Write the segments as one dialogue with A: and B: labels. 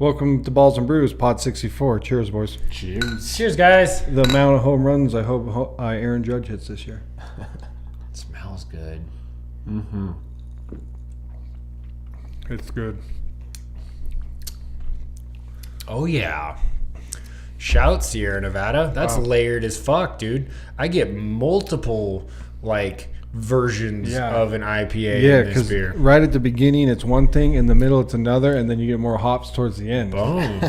A: Welcome to Balls and Brews, Pod 64. Cheers, boys.
B: Cheers. Cheers, guys.
A: The amount of home runs I hope Aaron Judge hits this year.
B: It smells good.
A: Mm-hmm. It's good.
B: Oh, yeah. Shout Sierra Nevada. That's layered as fuck, dude. I get multiple, versions of an IPA in this beer.
A: Right at the beginning, it's one thing. In the middle, it's another. And then you get more hops towards the end.
B: Boom.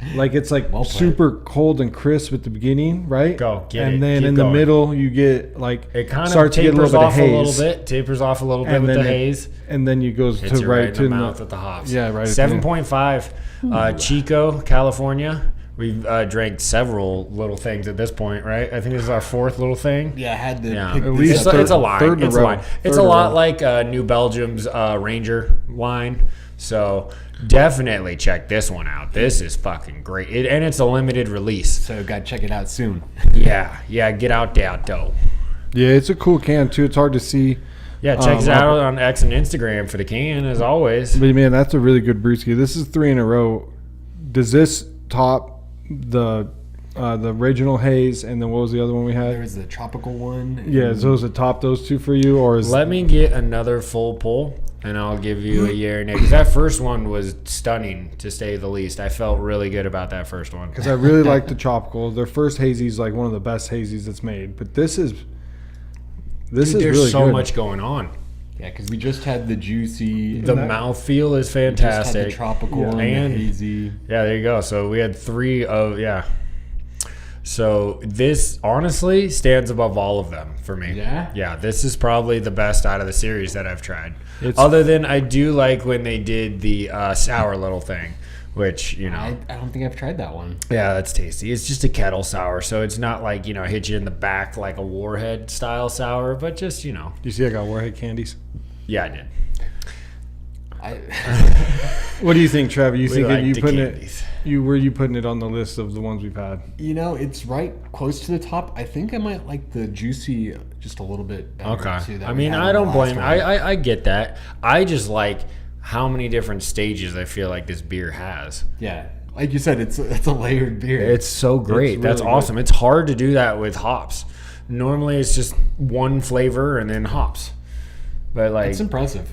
A: It's super cold and crisp at the beginning, right? And then in the middle, you get
B: it kind of
A: starts to get a little bit of haze.
B: Tapers off a little bit with the haze.
A: And then you goes to right to
B: the mouth with the hops.
A: Yeah, right.
B: 7.5 Chico, California. We've drank several little things at this point, right? I think this is our fourth little thing.
C: Yeah, I had to
A: pick at least
B: it's a line.
A: It's a line.
B: It's a lot like New Belgium's Ranger line. So definitely check this one out. This is fucking great. And it's a limited release.
C: So got to check it out soon.
B: Yeah, get out there, though.
A: Yeah, it's a cool can, too. It's hard to see.
B: Yeah, check us out on X and Instagram for the can, as always.
A: But, man, that's a really good brewski. This is 3 in a row. Does this top the original haze, and then what was the other one we had?
C: There was the tropical one.
A: Yeah, so does it top those two for you, or is?
B: Let me get another full pull, and I'll give you a year. Because that first one was stunning, to say the least. I felt really good about that first one.
A: Because I really like the tropical. Their first hazy is one of the best hazies that's made, but this is
B: there's
A: really
B: so
A: good.
B: much going on.
C: Yeah, because we just had the juicy.
B: The mouthfeel is fantastic.
C: We just had the tropical and the hazy.
B: Yeah, there you go. So we had 3 of, So this honestly stands above all of them for me.
C: Yeah?
B: Yeah, this is probably the best out of the series that I've tried. Other than I do like when they did the sour little thing, which,
C: I don't think I've tried that one.
B: Yeah, that's tasty. It's just a kettle sour, so it's not hit you in the back like a Warhead style sour, but just,
A: Do you see I got Warhead candies?
B: Yeah, I did.
A: What do you think, Trevor? You think were you putting it on the list of the ones we've had?
C: It's right close to the top. I think I might like the juicy just a little bit better.
B: Okay. I don't blame. I get that. I just like how many different stages I feel like this beer has.
C: Yeah. Like you said, it's a layered beer.
B: It's so great.
C: It's
B: That's
C: really
B: awesome.
C: good.
B: It's hard to do that with hops. Normally it's just one flavor and then hops. But
C: it's impressive.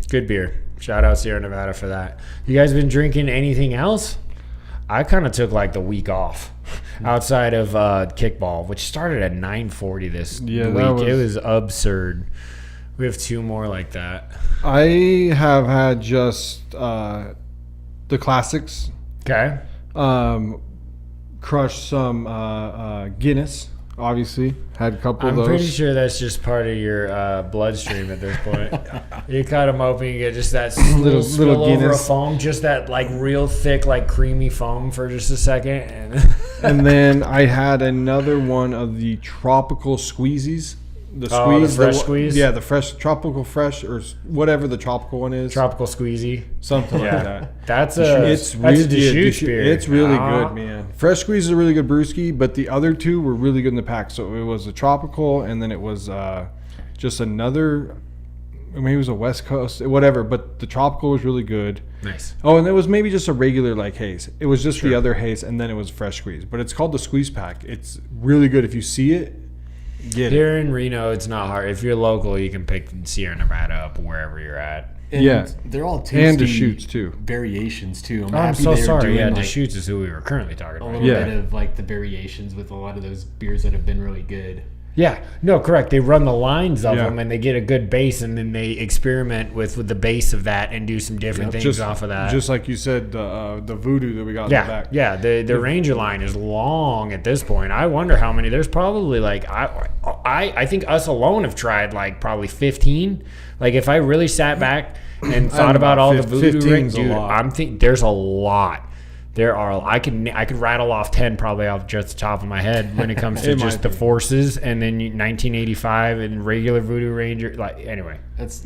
B: Good beer. Shout out Sierra Nevada for that. You guys been drinking anything else? I kind of took the week off outside of kickball, which started at 9:40 this week. It was absurd. We have 2 more like that.
A: I have had just the classics.
B: Okay.
A: Crushed some Guinness. Obviously, had a couple of those.
B: I'm pretty sure that's just part of your bloodstream at this point. You cut them open, you get just that little spill over of foam, just that real thick, creamy foam for just a second.
A: And then I had another one of the tropical squeezies. The
B: fresh squeeze?
A: Yeah, the fresh, tropical fresh, or whatever the tropical one is.
B: Tropical squeezy.
A: Something like that.
B: That's a Deschutes beer.
A: It's really good, man. Fresh squeeze is a really good brewski, but the other 2 were really good in the pack. So it was a tropical, and then it was just another, maybe it was a West Coast, whatever, but the tropical was really good.
B: Nice.
A: Oh, and it was maybe just a regular haze. It was just the other haze, and then it was fresh squeeze. But it's called the Squeeze Pack. It's really good. If you see it, get
B: Here in Reno, it's not hard. If you're local, you can pick Sierra Nevada up wherever you're at.
C: And they're all tasty.
A: And Deschutes, too.
C: Variations, too.
B: I'm so sorry. Yeah, Deschutes is who we were currently talking about.
C: A little bit of the variations with a lot of those beers that have been really good.
B: Yeah, no, correct. They run the lines of them, and they get a good base, and then they experiment with the base of that and do some different things off of that.
A: Just like you said, the voodoo that we got in the back.
B: Yeah, the Ranger line is long at this point. I wonder how many. There's probably I think us alone have tried probably 15. If I really sat back and thought about all the voodoo rings, dude, I'm thinking there's a lot. There are. I could rattle off 10 probably off just the top of my head when it comes to just the forces, and then 1985 and regular Voodoo Ranger. Anyway,
C: it's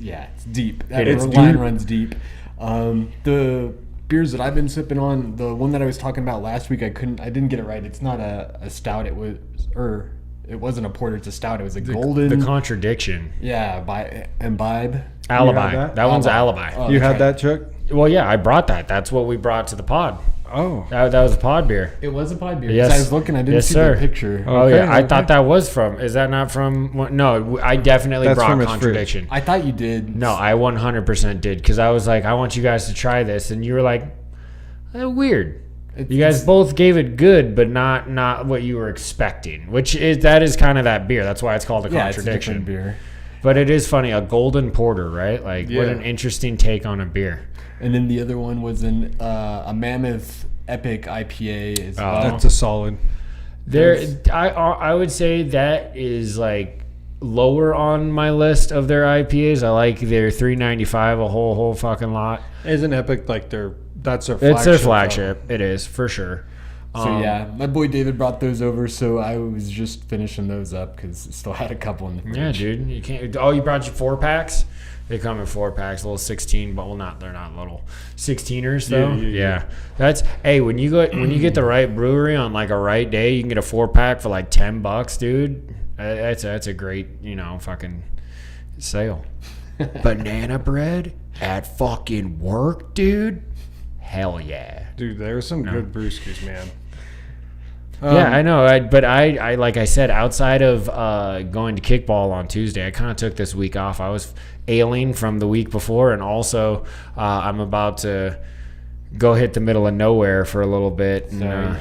C: deep.
B: It's
C: line runs deep. The beers that I've been sipping on, the one that I was talking about last week, I didn't get it right. It's not a stout. It wasn't a porter. It's a stout. It was a golden.
B: The contradiction.
C: Yeah, by Imbibe.
B: Alibi. That one's Alibi.
A: You had that, Chuck?
B: Well, yeah, I brought that. That's what we brought to the pod.
A: Oh.
B: That was a pod beer.
C: It was a pod beer.
B: Yes.
C: I was looking. I didn't
B: Yes,
C: see
B: sir.
C: the picture.
B: Oh,
A: Okay,
B: yeah. I
A: okay.
B: thought that was from. Is that not from? No, I definitely
A: That's
B: brought
A: from his
B: Contradiction.
C: I thought you did.
B: No, I 100% did because I was like, I want you guys to try this, and you were like, weird. You guys both gave it good, but not what you were expecting. That is kind of that beer. That's why it's called a
C: Yeah, it's a
B: Contradiction.
C: different beer.
B: But it is funny, a golden porter, right? Like, what
A: Yeah.
B: an interesting take on a beer.
C: And then the other one was a Mammoth Epic IPA as
B: Oh.
C: well.
A: That's a solid.
B: I would say that is like lower on my list of their IPAs. I like their $3.95 a whole fucking lot.
A: Isn't Epic like that's their flagship?
B: It's their flagship. It is for sure.
C: So yeah, my boy David brought those over, so I was just finishing those up because still had a couple in the fridge.
B: Yeah, dude. You can't. Oh, you brought your 4-packs. They come in 4-packs, little 16, but they're not little 16ers though. Yeah. That's when you get the right brewery on like a right day, you can get a 4-pack for like $10, dude. That's a great fucking sale. Banana bread at fucking work, dude. Hell yeah.
A: Dude, there were some good brewskis, man.
B: Yeah, I know. But I like I said, outside of going to kickball on Tuesday, I kind of took this week off. I was ailing from the week before, and also I'm about to go hit the middle of nowhere for a little bit. And,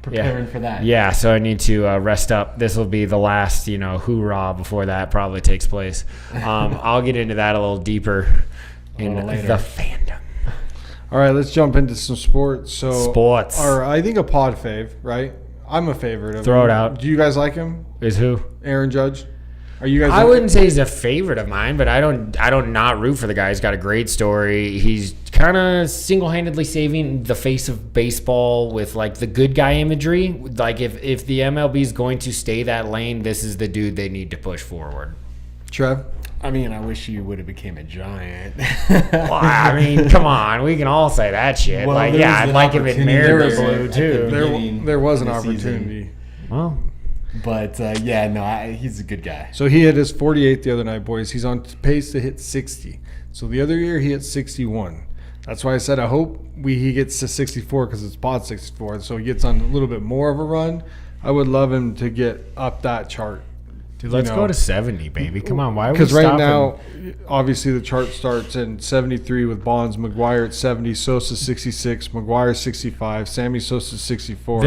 C: Preparing for that.
B: Yeah, so I need to rest up. This will be the last, hoorah before that probably takes place. I'll get into that a little deeper in the fandom.
A: All right, let's jump into some sports. So
B: Sports.
A: I think a pod fave, right? I'm a favorite of
B: Throw
A: him.
B: it out.
A: Do you guys like him?
B: Is who?
A: Aaron Judge? Are you guys
B: I wouldn't say he's a favorite of mine, but I don't not root for the guy. He's got a great story. He's kind of single-handedly saving the face of baseball with like the good guy imagery. Like if the MLB is going to stay that lane, this is the dude they need to push forward.
A: Trev?
C: I mean, I wish you would have became a Giant.
B: Well, I mean, come on, we can all say that shit.
C: Well,
B: like,
C: there
B: yeah,
C: was
B: I'd
C: an
B: like him in
C: opportunity
B: Mariner
C: there
B: blue
C: at
B: too.
C: the beginning
A: There was an
C: of the season.
A: opportunity.
B: Well,
C: But he's a good guy.
A: So he hit his 48 the other night, boys. He's on pace to hit 60. So the other year he hit 61. That's why I said I hope he gets to 64 because it's pod 64. So he gets on a little bit more of a run. I would love him to get up that chart.
B: dude, let's go to 70, baby. Come on, why are we
A: Because right
B: stopping?
A: now, obviously the chart starts in 73 with Bonds, McGuire at 70, Sosa 66, McGuire 65, Sammy Sosa 64.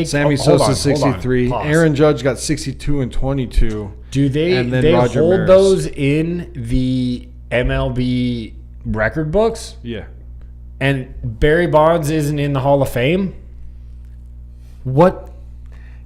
A: Sammy Sosa 63.
B: Pause.
A: Aaron Judge got 62 and 22.
B: Do they
A: and then
B: they
A: Roger
B: hold
A: Maris.
B: those in the MLB record books?
A: Yeah.
B: And Barry Bonds isn't in the Hall of Fame? What?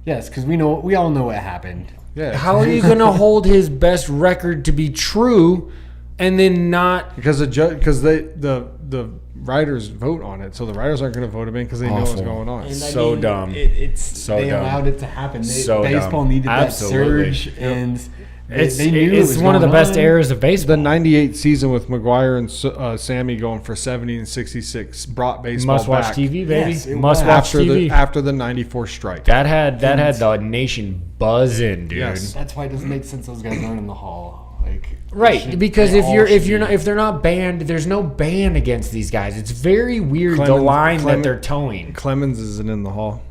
C: Yes, because we all know what happened.
A: Yeah.
B: How are you going to hold his best record to be true and then not?
A: Because the writers vote on it, so the writers aren't going to vote him in because they know what's
B: Awful.
A: going on.
C: And
B: So dumb.
C: They
B: dumb.
C: allowed it to happen.
B: So
C: baseball
B: dumb.
C: needed
B: Absolutely.
C: that surge, and
B: It's
C: they knew it
B: it's
C: was
B: one of the
C: going
B: best
C: on.
B: eras of baseball.
A: The 98 season with McGuire and Sammy going for 70 and 66 brought baseball
B: Must watch
A: back
B: TV, baby.
C: Yes, it
B: Must
C: was.
B: watch
A: after
B: TV.
A: after the 94 strike.
B: That had the nation buzzing, dude.
A: Yes.
C: That's why it doesn't make sense those guys aren't in the hall. Like
B: Right, because
C: they
B: if
C: all
B: you're
C: should be.
B: if they're not banned, there's no ban against these guys. It's very weird the line that they're towing.
A: Clemens isn't in the hall.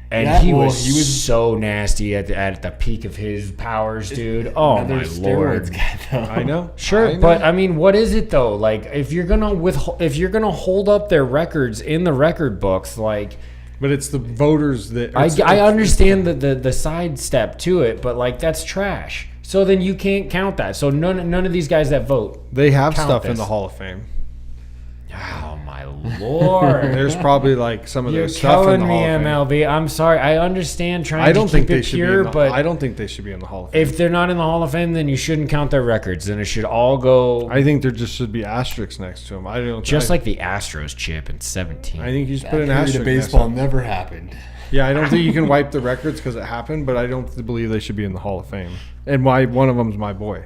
B: And
C: Yeah,
B: he
C: well,
B: was
C: he was-
B: so nasty at the peak of his powers, dude. Oh
C: Another
B: my
C: steroids
B: lord.
C: guy, though.
A: I know.
B: Sure,
A: I know.
B: but I mean, what is it though? Like, if you're gonna hold up their records in the record books, like,
A: But it's the voters that
B: I understand the sidestep to it, but like that's trash. So then you can't count that. So none of these guys that vote.
A: they have
B: count
A: stuff in
B: this.
A: the Hall of Fame.
B: Oh my lord.
A: There's probably like some of
B: You're
A: their stuff in
B: killing
A: the
B: me,
A: Hall of Fame.
B: MLB. I'm sorry. I understand trying
A: I don't
B: to
A: think
B: keep
A: they
B: it
A: should
B: pure,
A: be.
B: but
A: I don't think they should be in the Hall of Fame.
B: if they're not in the Hall of Fame, then you shouldn't count their records. Then it should all go
A: I think there just should be asterisks next to them. I don't.
B: just like the Astros chip in 17.
A: I think you should
C: That
A: put an
C: period
A: asterisk.
C: of
A: next to
C: baseball
A: them.
C: never happened.
A: Yeah, I don't think you can wipe the records because it happened, but I don't believe they should be in the Hall of Fame. And one of them's my boy,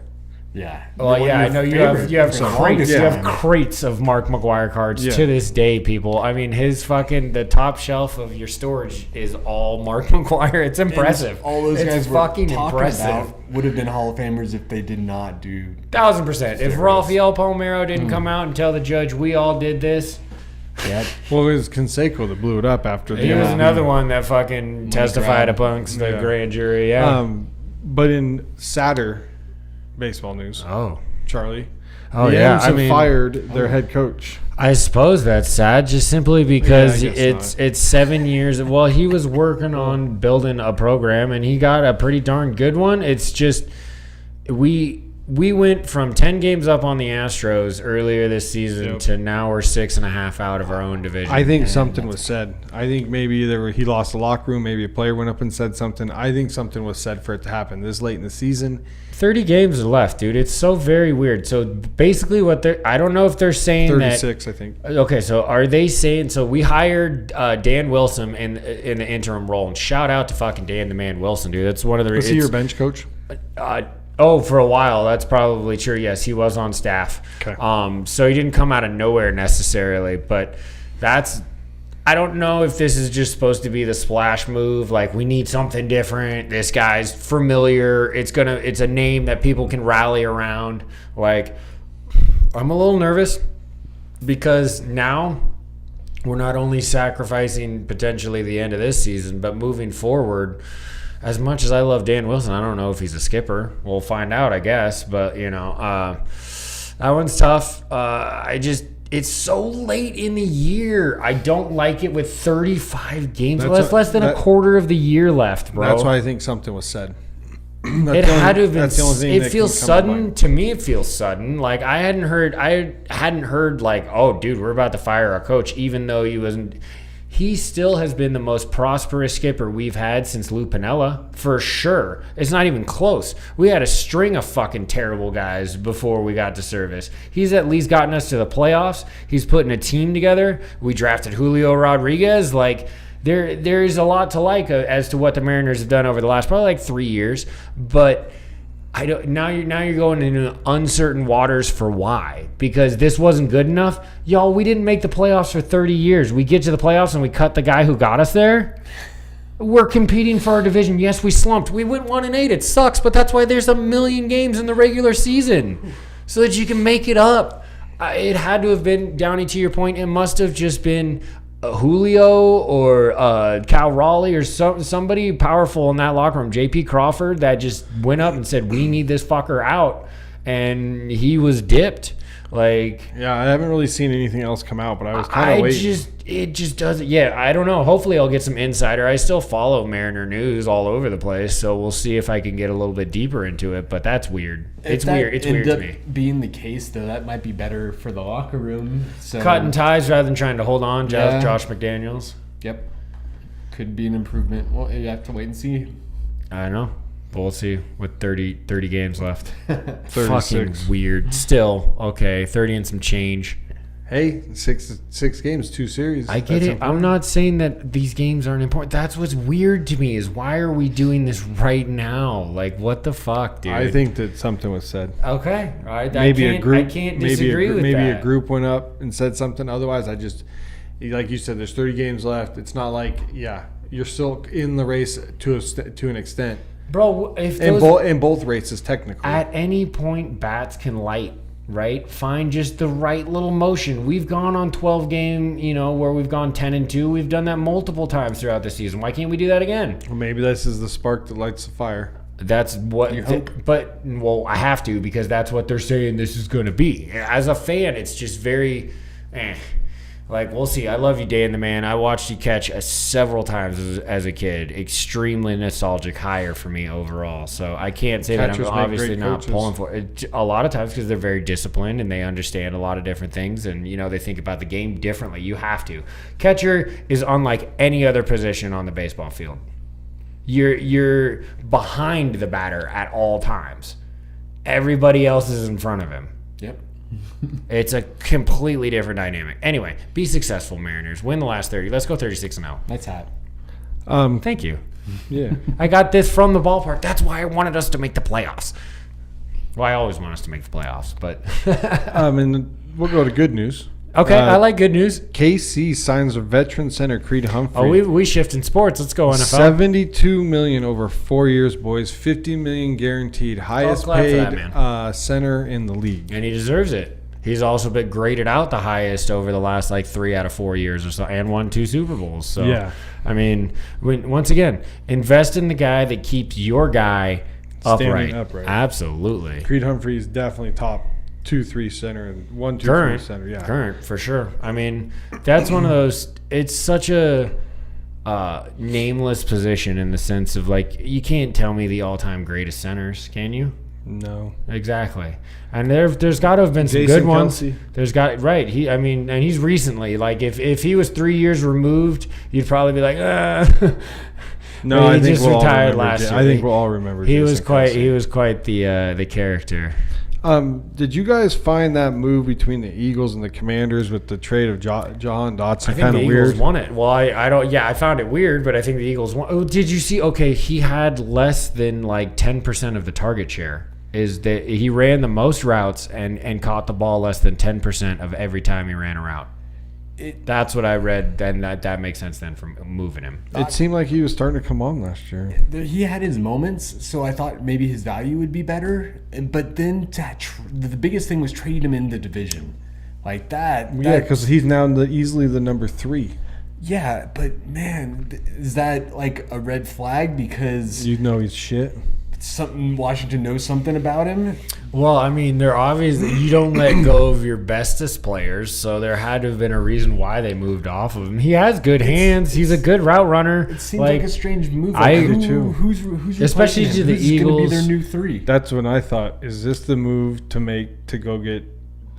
C: Yeah.
B: Well, yeah, I know you have
C: for the
B: crates.
C: longest
B: You have
C: time.
B: crates of Mark McGuire cards
A: Yeah.
B: to this day, people. I mean, the top shelf of your storage is all Mark McGuire. It's impressive.
C: All those
B: it's
C: guys
B: fucking
C: were talking
B: impressive.
C: about would have been Hall of Famers if they did not do.
B: 1000%. If
C: Steroids.
B: Rafael Palmeiro didn't come out and tell the judge we all did this,
C: Yeah.
A: Well, it was Canseco that blew it up after the
B: he was
A: MLB.
B: another one that fucking testified amongst the
A: Yeah.
B: grand jury. Yeah.
A: But in sadder baseball news,
B: oh.
A: Charlie,
B: Oh,
A: the
B: yeah.
A: M's have fired their head coach.
B: I suppose that's sad, just simply because
A: Yeah, I guess
B: it's 7 years. Well, he was working on building a program, and he got a pretty darn good one. It's just we went from 10 games up on the Astros earlier this season
A: Yep.
B: to now we're 6.5 out of our own division.
A: I think something was said. I think maybe he lost the locker room. Maybe a player went up and said something. I think something was said for it to happen this late in the season.
B: 30 games are left, dude. It's so very weird. So basically, I don't know if they're saying
A: 36, I think.
B: that. Okay, so are they saying? So we hired Dan Wilson in the interim role, and shout out to fucking Dan the Man Wilson, dude. That's one of the.
A: Was he your bench coach?
B: For a while, that's probably true. Yes, he was on staff.
A: Okay.
B: So he didn't come out of nowhere necessarily, but I don't know if this is just supposed to be the splash move. Like, we need something different. This guy's familiar. It's a name that people can rally around. Like, I'm a little nervous because now we're not only sacrificing potentially the end of this season, but moving forward. As much as I love Dan Wilson, I don't know if he's a skipper. We'll find out, I guess. But, that one's tough. It's so late in the year. I don't like it with 35 games. That's less than a quarter of the year left, bro.
A: That's why I think something was said.
B: It had to have been.
A: That's the only thing
B: It
A: that
B: feels
A: can come to
B: sudden
A: mind.
B: to me. It feels sudden. Like I hadn't heard like, oh, dude, we're about to fire our coach, even though he wasn't. He still has been the most prosperous skipper we've had since Lou Piniella, for sure. It's not even close. We had a string of fucking terrible guys before we got to service. He's at least gotten us to the playoffs. He's putting a team together. We drafted Julio Rodriguez. Like, there's a lot to like as to what the Mariners have done over the last probably like 3 years. But I don't. Now you're going into uncertain waters for why, because this wasn't good enough. Y'all, we didn't make the playoffs for 30 years. We get to the playoffs and we cut the guy who got us there. We're competing for our division. Yes, we slumped. We went 1-8. It sucks, but that's why there's 1 million games in the regular season, so that you can make it up. It had to have been, Downey, to your point, it must have just been Julio or Cal Raleigh or somebody powerful in that locker room, JP Crawford, that just went up and said, we need this fucker out, and he was dipped. Like,
A: Yeah, I haven't really seen anything else come out, but I was kind of waiting.
B: It just doesn't. Yeah, I don't know. Hopefully, I'll get some insider. I still follow Mariner news all over the place, so we'll see if I can get a little bit deeper into it. But that's weird. It's weird. It's weird to me.
C: Being the case, though, that might be better for the locker room. So
B: Cutting ties rather than trying to hold on.
C: Yeah.
B: Josh McDaniels.
C: Yep, could be an improvement. Well, you have to wait and see.
B: I don't know. But we'll see with 30 games left.
A: 36.
B: Fucking weird. Still, okay, 30 and some change.
A: Hey, six games, 2 series.
B: I get
A: That's
B: it.
A: important.
B: I'm not saying that these games aren't important. That's what's weird to me is why are we doing this right now? Like, what the fuck, dude?
A: I think that something was said.
B: Okay. All right.
A: Maybe a group.
B: I can't disagree with
A: maybe
B: that.
A: a group went up and said something. Otherwise, like you said, there's 30 games left. It's not like, you're still in the race to an extent.
B: Bro, if
A: In
B: those,
A: both races, technically.
B: at any point bats can light, right? Find just the right little motion. We've gone on 12 game, where we've gone 10-2. We've done that multiple times throughout the season. Why can't we do that again?
A: Well, maybe this is the spark that lights the fire.
B: That's what.
C: You hope.
B: But I have to, because that's what they're saying this is going to be. As a fan, it's just very. Like, we'll see. I love you, Dan the Man. I watched you catch several times as a kid. Extremely nostalgic hire for me overall. So I can't say
A: Catchers
B: that I'm
A: make
B: obviously
A: great
B: not
A: coaches.
B: pulling for it. A lot of times because they're very disciplined and they understand a lot of different things. And, they think about the game differently. You have to. Catcher is unlike any other position on the baseball field. You're behind the batter at all times. Everybody else is in front of him.
C: Yep.
B: It's a completely different dynamic. Anyway, be successful, Mariners. Win the last 30. Let's go 36-0.
C: That's hot.
B: Thank you.
A: Yeah.
B: I got this from the ballpark. That's why I wanted us to make the playoffs. Well, I always want us to make the playoffs, but
A: And we'll go to good news.
B: okay, I like good news.
A: KC signs a veteran center Creed Humphrey.
B: Oh, we shift in sports. Let's go NFL.
A: $72 million over 4 years, boys. $50 million guaranteed, highest
B: clap for
A: paid
B: that, man.
A: center in the league.
B: And he deserves it. He's also been graded out the highest over the last like 3 out of 4 years or so, and won 2 Super Bowls. So
A: Yeah.
B: I mean, once again, invest in the guy that keeps your guy
A: Standing
B: upright.
A: upright.
B: Absolutely.
A: Creed Humphrey is definitely top 2-3 center and 1-2-3
B: Current
A: center. Yeah,
B: current for sure. I mean, that's one of those. It's such a nameless position in the sense of like you can't tell me the all-time greatest centers, can you?
A: No.
B: Exactly. And there's got to have been some
A: Jason
B: good ones.
A: Kelce.
B: There's got right. And he's recently like if he was 3 years removed, you'd probably be like,
A: No,
B: But
A: I
B: he
A: think
B: just
A: we'll all
B: retired
A: remember.
B: last year.
A: I think we'll all remember.
B: he was
A: Jason
B: quite
A: Kelce.
B: the character.
A: Did you guys find that move between the Eagles and the Commanders with the trade of Jahan Dotson
B: I think
A: kind
B: the
A: of
B: Eagles
A: weird?
B: won it. Well, I don't. Yeah, I found it weird, but I think the Eagles won. Oh, did you see? Okay, he had less than like 10% of the target share. Is that he ran the most routes and caught the ball less than 10% of every time he ran a route. That's what I read. Then that makes sense then from moving him.
A: It seemed like he was starting to come on last year.
C: He had his moments, so I thought maybe his value would be better. But then the biggest thing was trading him in the division, like that.
A: Yeah, because he's now easily the number 3.
C: Yeah, but man, is that like a red flag because
A: You know he's shit.
C: Washington knows something about him?
B: Well, I mean, they're obviously you don't let go of your bestest players, so there had to have been a reason why they moved off of him. He has good hands. He's a good route runner.
C: It seems like a strange move.
B: I
C: Like,
B: do
A: too.
C: Who's
B: Especially
C: replacing
B: to
C: him?
B: the
C: Who's gonna be
B: Eagles.
C: their new 3?
A: That's when I thought, is this the move to make to go get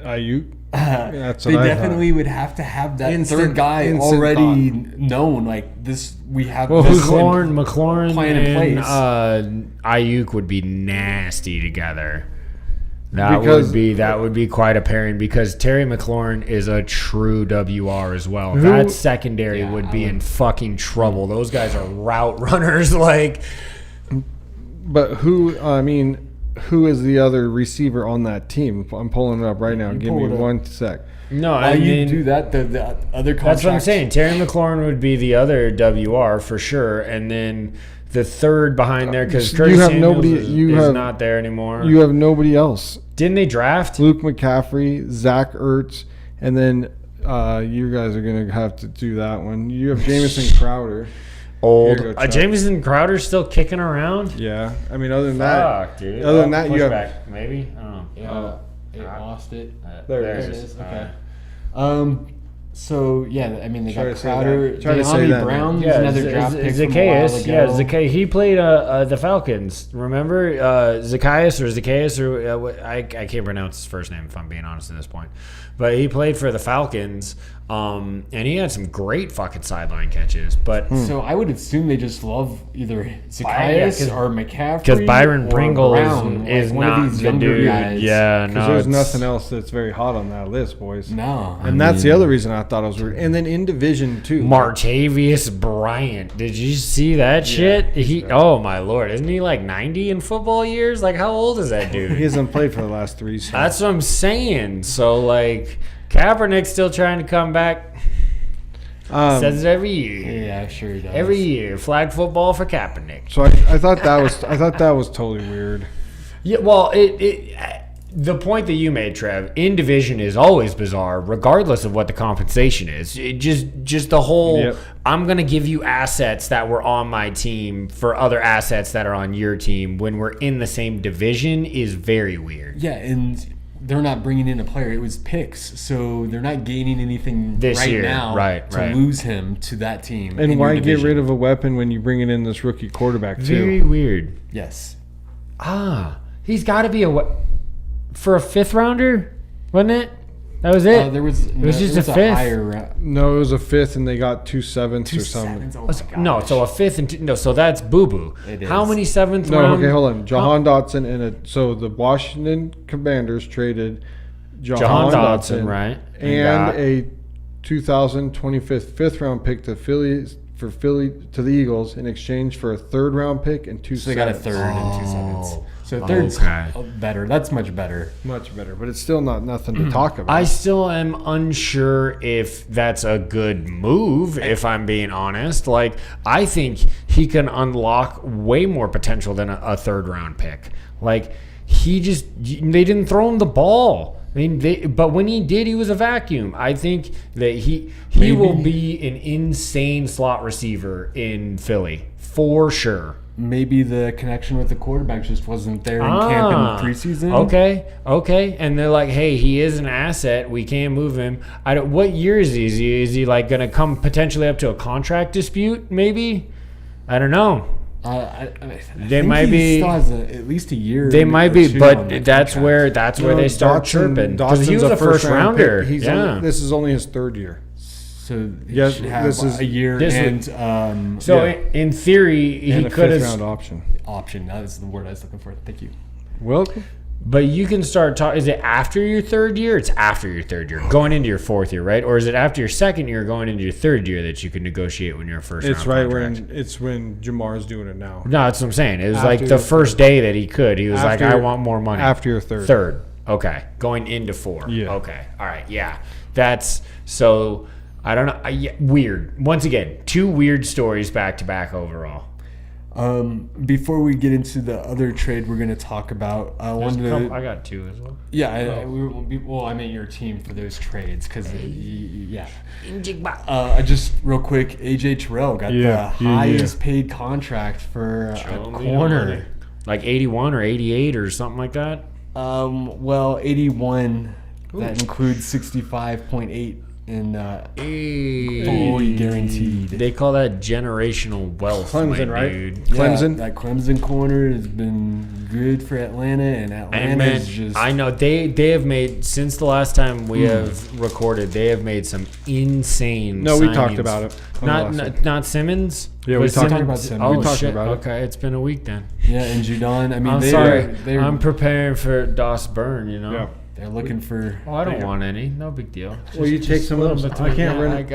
A: Ayuk? That's
C: They
A: what I
C: definitely would have to have that
A: Instant-
C: third guy
A: instant
C: already known. Like this, we have.
A: Well,
C: this
B: McLaurin
C: plan in
B: and
C: place.
B: Ayuk would be nasty together. That
A: Because-
B: would be quite a pairing because Terry McLaurin is a true WR as well.
A: Who-
B: That secondary
C: Yeah,
B: would be in fucking trouble. Those guys are route runners. Like,
A: But who is the other receiver on that team? I'm pulling it up right now. Give
C: pull
A: me
C: it up.
A: 1 sec.
B: no,
C: Why
B: I
C: you
B: mean,
C: do that? The other contract.
B: that's what I'm saying. Terry McLaurin would be the other WR for sure, and then the third behind there because
A: You
B: Curtis
A: have
B: Samuels
A: nobody-
B: is
A: you have-
B: not there anymore.
A: You have nobody else.
B: Didn't they draft?
A: Luke McCaffrey, Zach Ertz, and then you guys are going to have to do that one. You have Jamison Crowder.
B: Old
A: Here you go, Chuck.
B: Jameson Crowder's still kicking around.
A: Yeah. I mean, other than that,
B: Fuck, dude.
A: other than that, you have
B: Pushback, maybe. I don't know.
C: Yeah, it lost it.
A: There
B: there
A: it
B: it
C: is.
B: is.
C: Okay. So yeah, I mean they
A: Try
C: got
A: to say
C: Crowder.
A: that. Try to say
C: De'Ami
A: that.
C: Brown,
B: Yeah,
C: another draft pick from a while
B: Zacchaeus.
C: ago.
B: Yeah, Zacchaeus. He played the Falcons. Remember Zacchaeus or Zacchaeus or I can't pronounce his first name if I'm being honest at this point. But he played for the Falcons, and he had some great fucking sideline catches. But
C: So I would assume they just love either Zacchaeus
B: 'cause-
C: or McCaffrey.
B: because Byron
C: or
B: Pringle
C: Brown,
B: is
C: like one
B: not
C: of these
B: the
C: younger
B: dude.
C: guys.
B: Yeah,
A: because
B: no,
A: there's
B: it's-
A: nothing else that's very hot on that list, boys.
C: No.
A: And that's the other reason I thought it was weird. And then in Division 2.
B: Martavius Bryant. Did you see that shit? Oh my lord, isn't he like 90 in football years? Like how old is that
A: He
B: dude?
A: hasn't played for the last 3 seasons.
B: That's what I'm saying. So like Kaepernick's still trying to come back. Says it every year.
C: Yeah, sure he does.
B: Every year, flag football for Kaepernick.
A: So I thought that was totally weird.
B: Yeah, well, the point that you made, Trev, in division is always bizarre, regardless of what the compensation is. It just the whole.
A: Yep.
B: I'm gonna give you assets that were on my team for other assets that are on your team when we're in the same division is very weird.
C: Yeah, and they're not bringing in a player. It was picks, so they're not gaining anything
B: This
C: right
B: year,
C: now
B: right.
C: to lose him to that team.
A: And why get rid of a weapon when you bring in this rookie quarterback too?
B: Very weird.
C: Yes.
B: He's got to be for a 5th rounder, wasn't it? That was it.
C: There was
B: It was just a 5th.
C: higher,
A: No, it was a 5th, and they got 2 7ths or something.
C: sevens. Oh my gosh.
B: No, so a 5th and no, so that's boo boo.
C: It
B: How
C: is.
B: many 7th
A: No,
B: round?
A: okay, hold on. Jahan Dotson so the Washington Commanders traded
B: Jahan Dotson, right?
A: and
B: got-
A: a 2025 5th round pick to the Eagles in exchange for a 3rd round pick and 2
C: So they got a
A: sevenths.
C: third and 2 sevens. So third's better. That's much better.
A: Much better, but it's still not nothing to talk about.
B: I still am unsure if that's a good move, if I'm being honest. Like, I think he can unlock way more potential than a third round pick. Like, they didn't throw him the ball. I mean, but when he did, he was a vacuum. I think that he will be an insane slot receiver in Philly for sure.
C: Maybe the connection with the quarterback just wasn't there in camp in preseason.
B: Okay. And they're like, hey, he is an asset. We can't move him. What year is he? Is he like going to come potentially up to a contract dispute? Maybe. I don't know. They might be.
C: Still has at least a year.
B: They might be, but that's where they start chirping because he was a first rounder.
A: This is only his third year.
C: So he should have a year
B: in theory, he could have
A: round option.
C: That is the word I was looking for. Thank you.
A: Welcome.
B: But you can start talking. Is it after your third year? It's after your third year, going into your fourth year, right? Or is it after your second year, going into your third year that you can negotiate when you're a first?
A: It's right when Jamar's doing it now.
B: No, that's what I'm saying. It was like the first day that he could. He was like, I want more money.
A: After your third.
B: Third. Okay. Going into 4.
A: Yeah.
B: Okay. All right. Yeah. That's so. I don't know. Weird. Once again, 2 weird stories back to back overall.
C: Before we get into the other trade we're going to talk about, I
B: got 2 as well.
C: Yeah, I meant your team for those trades because, yeah. Just real quick, AJ Terrell got the highest paid contract for a corner.
B: Like 81 or 88 or something like that?
C: 81. Ooh. That includes 65.8. And fully guaranteed.
B: They call that generational wealth.
A: Clemson, right?
B: Dude.
A: Clemson.
C: That Clemson corner has been good for Atlanta, and Atlanta is just.
B: I know they have made since the last time we have recorded. They have made some insane.
A: No,
B: signings.
A: we talked about it.
B: Not Simmons.
A: Yeah, we talked about
C: Simmons.
B: Oh
A: we talked
B: shit!
A: About it.
B: Okay, it's been a week then.
C: Yeah, and Judon. I mean,
B: I'm sorry. I'm preparing for Doss Burn. You know.
A: Yeah.
C: They're looking for.
B: Oh, I don't want any. No big deal.
A: Well, you take some of them. I can't run.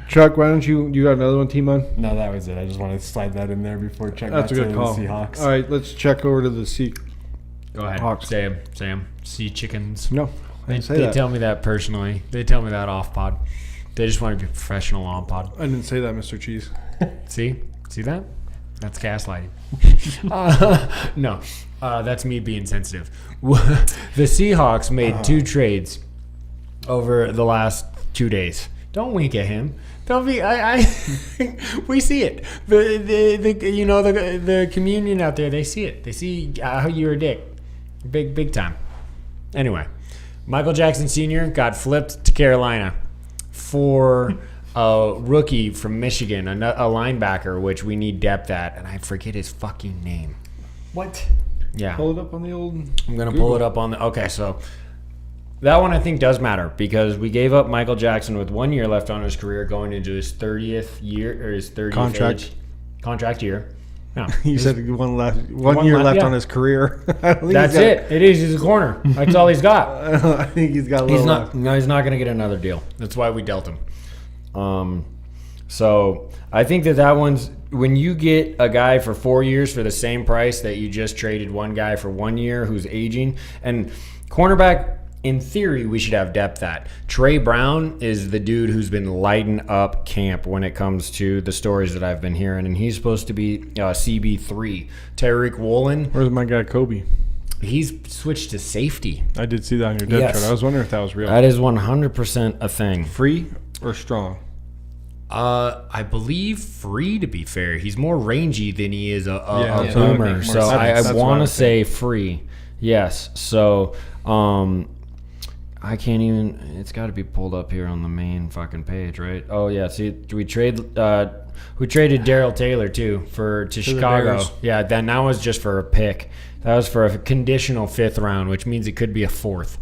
A: Chuck, why don't you got another one, T-Man?
C: No, that was it. I just wanted to slide that in there before Chuck got to the Seahawks.
A: All right, let's check over to the Sea.
B: Go ahead.
A: Hawks.
B: Sam. Sea chickens.
A: No,
B: they tell me that personally. They tell me that off pod. They just want to be professional on pod.
A: I didn't say that, Mr. Cheese.
B: See that? That's gaslighting. No, that's me being sensitive. The Seahawks made 2 trades over the last 2 days. Don't wink at him. Don't be. We see it. The communion out there. They see it. They see how you're a dick, big time. Anyway, Michael Jackson Sr. got flipped to Carolina for a rookie from Michigan, a linebacker, which we need depth at, and I forget his fucking name.
C: What?
A: Yeah. Pull it up on the old.
B: I'm gonna pull it up on the. Okay, so that one I think does matter because we gave up Michael Jackson with 1 year left on his career, going into his 30th year or his 30th contract year. No,
A: you said one year left on his career.
B: That's it. It is. He's a corner. That's all he's got.
A: I think he's got a little left.
B: No, he's not going to get another deal. That's why we dealt him. So I think that one's when you get a guy for 4 years for the same price that you just traded one guy for 1 year who's aging, and cornerback. In theory, we should have depth at. Trey Brown is the dude who's been lighting up camp when it comes to the stories that I've been hearing, and he's supposed to be CB3. Tyreek Woolen.
A: Where's my guy Kobe?
B: He's switched to safety.
A: I did see that on your depth chart. I was wondering if that was real.
B: That is 100% a thing.
A: Free or strong?
B: I believe free, to be fair. He's more rangy than he is a boomer, so I want to say free. Yes, so... I can't even. It's got to be pulled up here on the main fucking page, right? Oh yeah. See, we traded Darrell Taylor too to Chicago. Yeah, then that was just for a pick. That was for a conditional 5th round, which means it could be a 4th.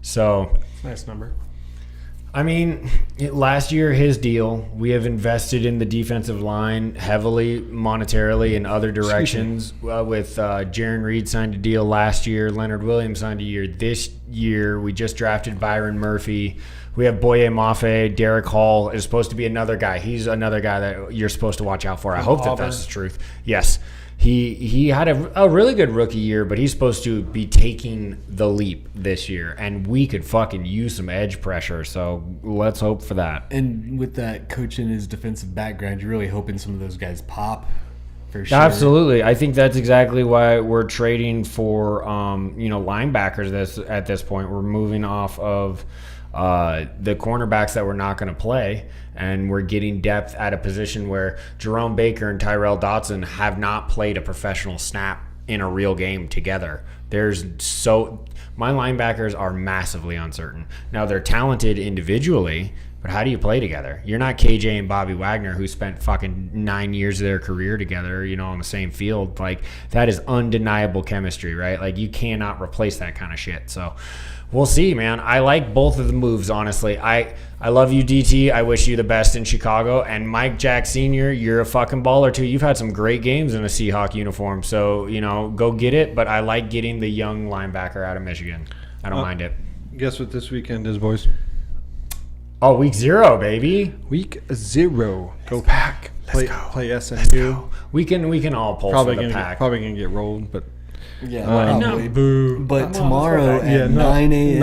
B: So
A: nice number.
B: I mean, last year, his deal, we have invested in the defensive line heavily monetarily in other directions. With Jaron Reed signed a deal last year. Leonard Williams signed a year this year. We just drafted Byron Murphy. We have Boye Mafe. Derek Hall is supposed to be another guy. He's another guy that you're supposed to watch out for. I hope that that's the truth. Yes. He had a really good rookie year, but he's supposed to be taking the leap this year, and we could fucking use some edge pressure, so let's hope for that.
C: And with that coach in his defensive background, you're really hoping some of those guys pop for sure.
B: Absolutely. I think that's exactly why we're trading for linebackers at this point. We're moving off of the cornerbacks that we're not going to play, and we're getting depth at a position where Jerome Baker and Tyrell Dotson have not played a professional snap in a real game together. My linebackers are massively uncertain. Now, they're talented individually, but how do you play together? You're not KJ and Bobby Wagner, who spent fucking 9 years of their career together, on the same field. Like, that is undeniable chemistry, right? Like, you cannot replace that kind of shit. So we'll see, man. I like both of the moves, honestly. I love you, DT. I wish you the best in Chicago. And Mike Jack Sr., you're a fucking baller, too. You've had some great games in a Seahawk uniform. So, go get it. But I like getting the young linebacker out of Michigan. I don't mind it.
A: Guess what this weekend is, boys?
B: Oh, week 0, baby.
A: Week 0. Go Pack. Play SMU.
B: Let's go. We can all pull for the Pack.
A: Probably going to get rolled, but...
C: Yeah,
A: probably.
C: Boo. But tomorrow at 9 a.m.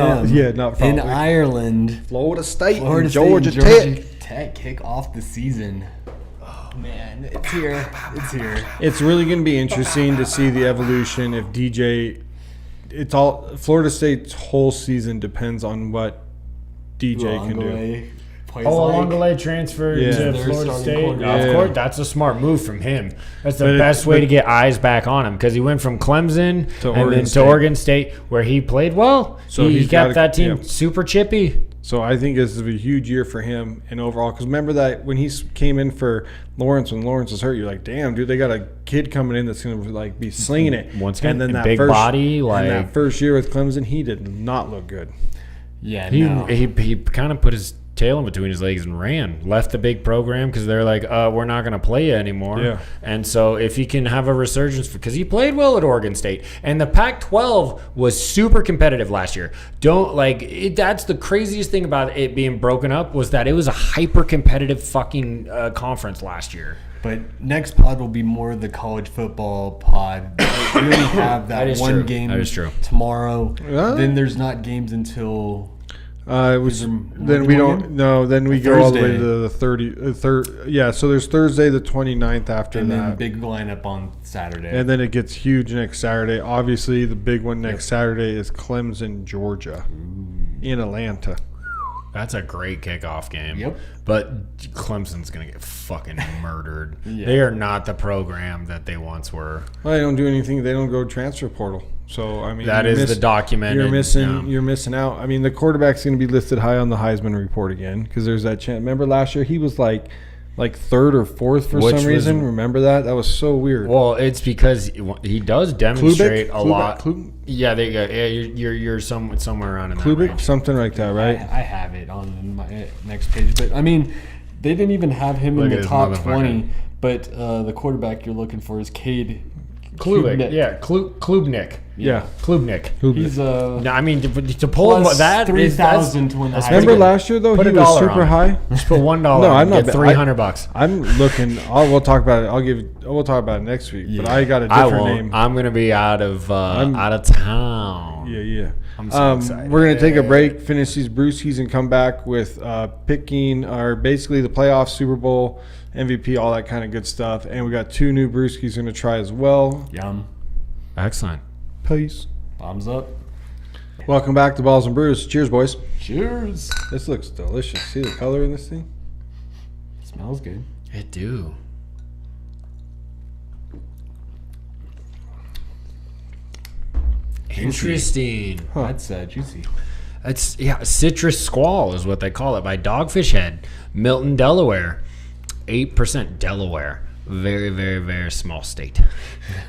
A: Not
C: in Ireland,
A: Florida State and
C: Georgia
A: Tech.
C: Tech kick off the season. Oh man, it's here. It's here.
A: It's really going to be interesting to see the evolution if DJ. It's all Florida State's whole season depends on what DJ can do.
B: Alongale transferred to Florida State. Of course, that's a smart move from him. That's the best way to get eyes back on him, because he went from Clemson to Oregon State, where he played well. So he kept that team super chippy.
A: So I think this is a huge year for him and overall. Because remember that when he came in for Lawrence, when Lawrence was hurt, you're like, damn, dude, they got a kid coming in that's going to be slinging it.
B: Once again, and then that body,
A: and that first year with Clemson, he did not look good.
B: Yeah, he kind of put his tail in between his legs and left the big program because they're like, we're not going to play you anymore. Yeah. And so if he can have a resurgence, because he played well at Oregon State, and the Pac-12 was super competitive last year. That's the craziest thing about it being broken up, was that it was a hyper competitive fucking conference last year.
C: But next pod will be more the college football pod. We only have that one game tomorrow. Then there's not games until...
A: Then we don't. No, then we go all the way to the 30. Yeah, so there's Thursday the 29th after
C: and
A: that.
C: And then big lineup on Saturday.
A: And then it gets huge next Saturday. Obviously, the big one next Saturday is Clemson, Georgia, in Atlanta.
B: That's a great kickoff game.
C: Yep.
B: But Clemson's going to get fucking murdered. They are not the program that they once were.
A: Well, they don't do anything. They don't go transfer portal. So, I mean,
B: that is the documented.
A: You're missing out. I mean, the quarterback's going to be listed high on the Heisman report again, because there's that chance. Remember last year he was like third or fourth for some reason. Remember that? That was so weird.
B: Well, it's because he does demonstrate a lot. Yeah, you're somewhere around in that range.
A: Something like that, right?
C: I have it on my next page, but I mean, they didn't even have him in the top 20. But the quarterback you're looking for is Cade
B: Klubnik. Yeah, Klubnik.
A: Yeah,
B: Klubnik.
C: He's
B: no, I mean to pull him that
C: 3,000 to win the Heisman.
A: Remember last year though, he was super high.
B: Just put $1.
A: No, I'm not.
B: $300.
A: I'm looking. We'll talk about it. We'll talk about it next week. Yeah. But I got a different name.
B: I'm gonna be out of town.
A: Yeah.
B: I'm so excited.
A: We're gonna take a break, finish these brewskis, and come back with picking basically the playoff, Super Bowl, MVP, all that kind of good stuff. And we got 2 new brewskis we're gonna try as well.
C: Yum.
B: Excellent.
A: Peace.
C: Thumbs up.
A: Welcome back to Balls and Brews. Cheers, boys.
C: Cheers.
A: This looks delicious. See the color in this thing?
C: Smells good.
B: It do. Interesting.
C: Huh. That's juicy.
B: It's Citrus Squall is what they call it, by Dogfish Head, Milton, Delaware. 8% Delaware. Very, very, very small state.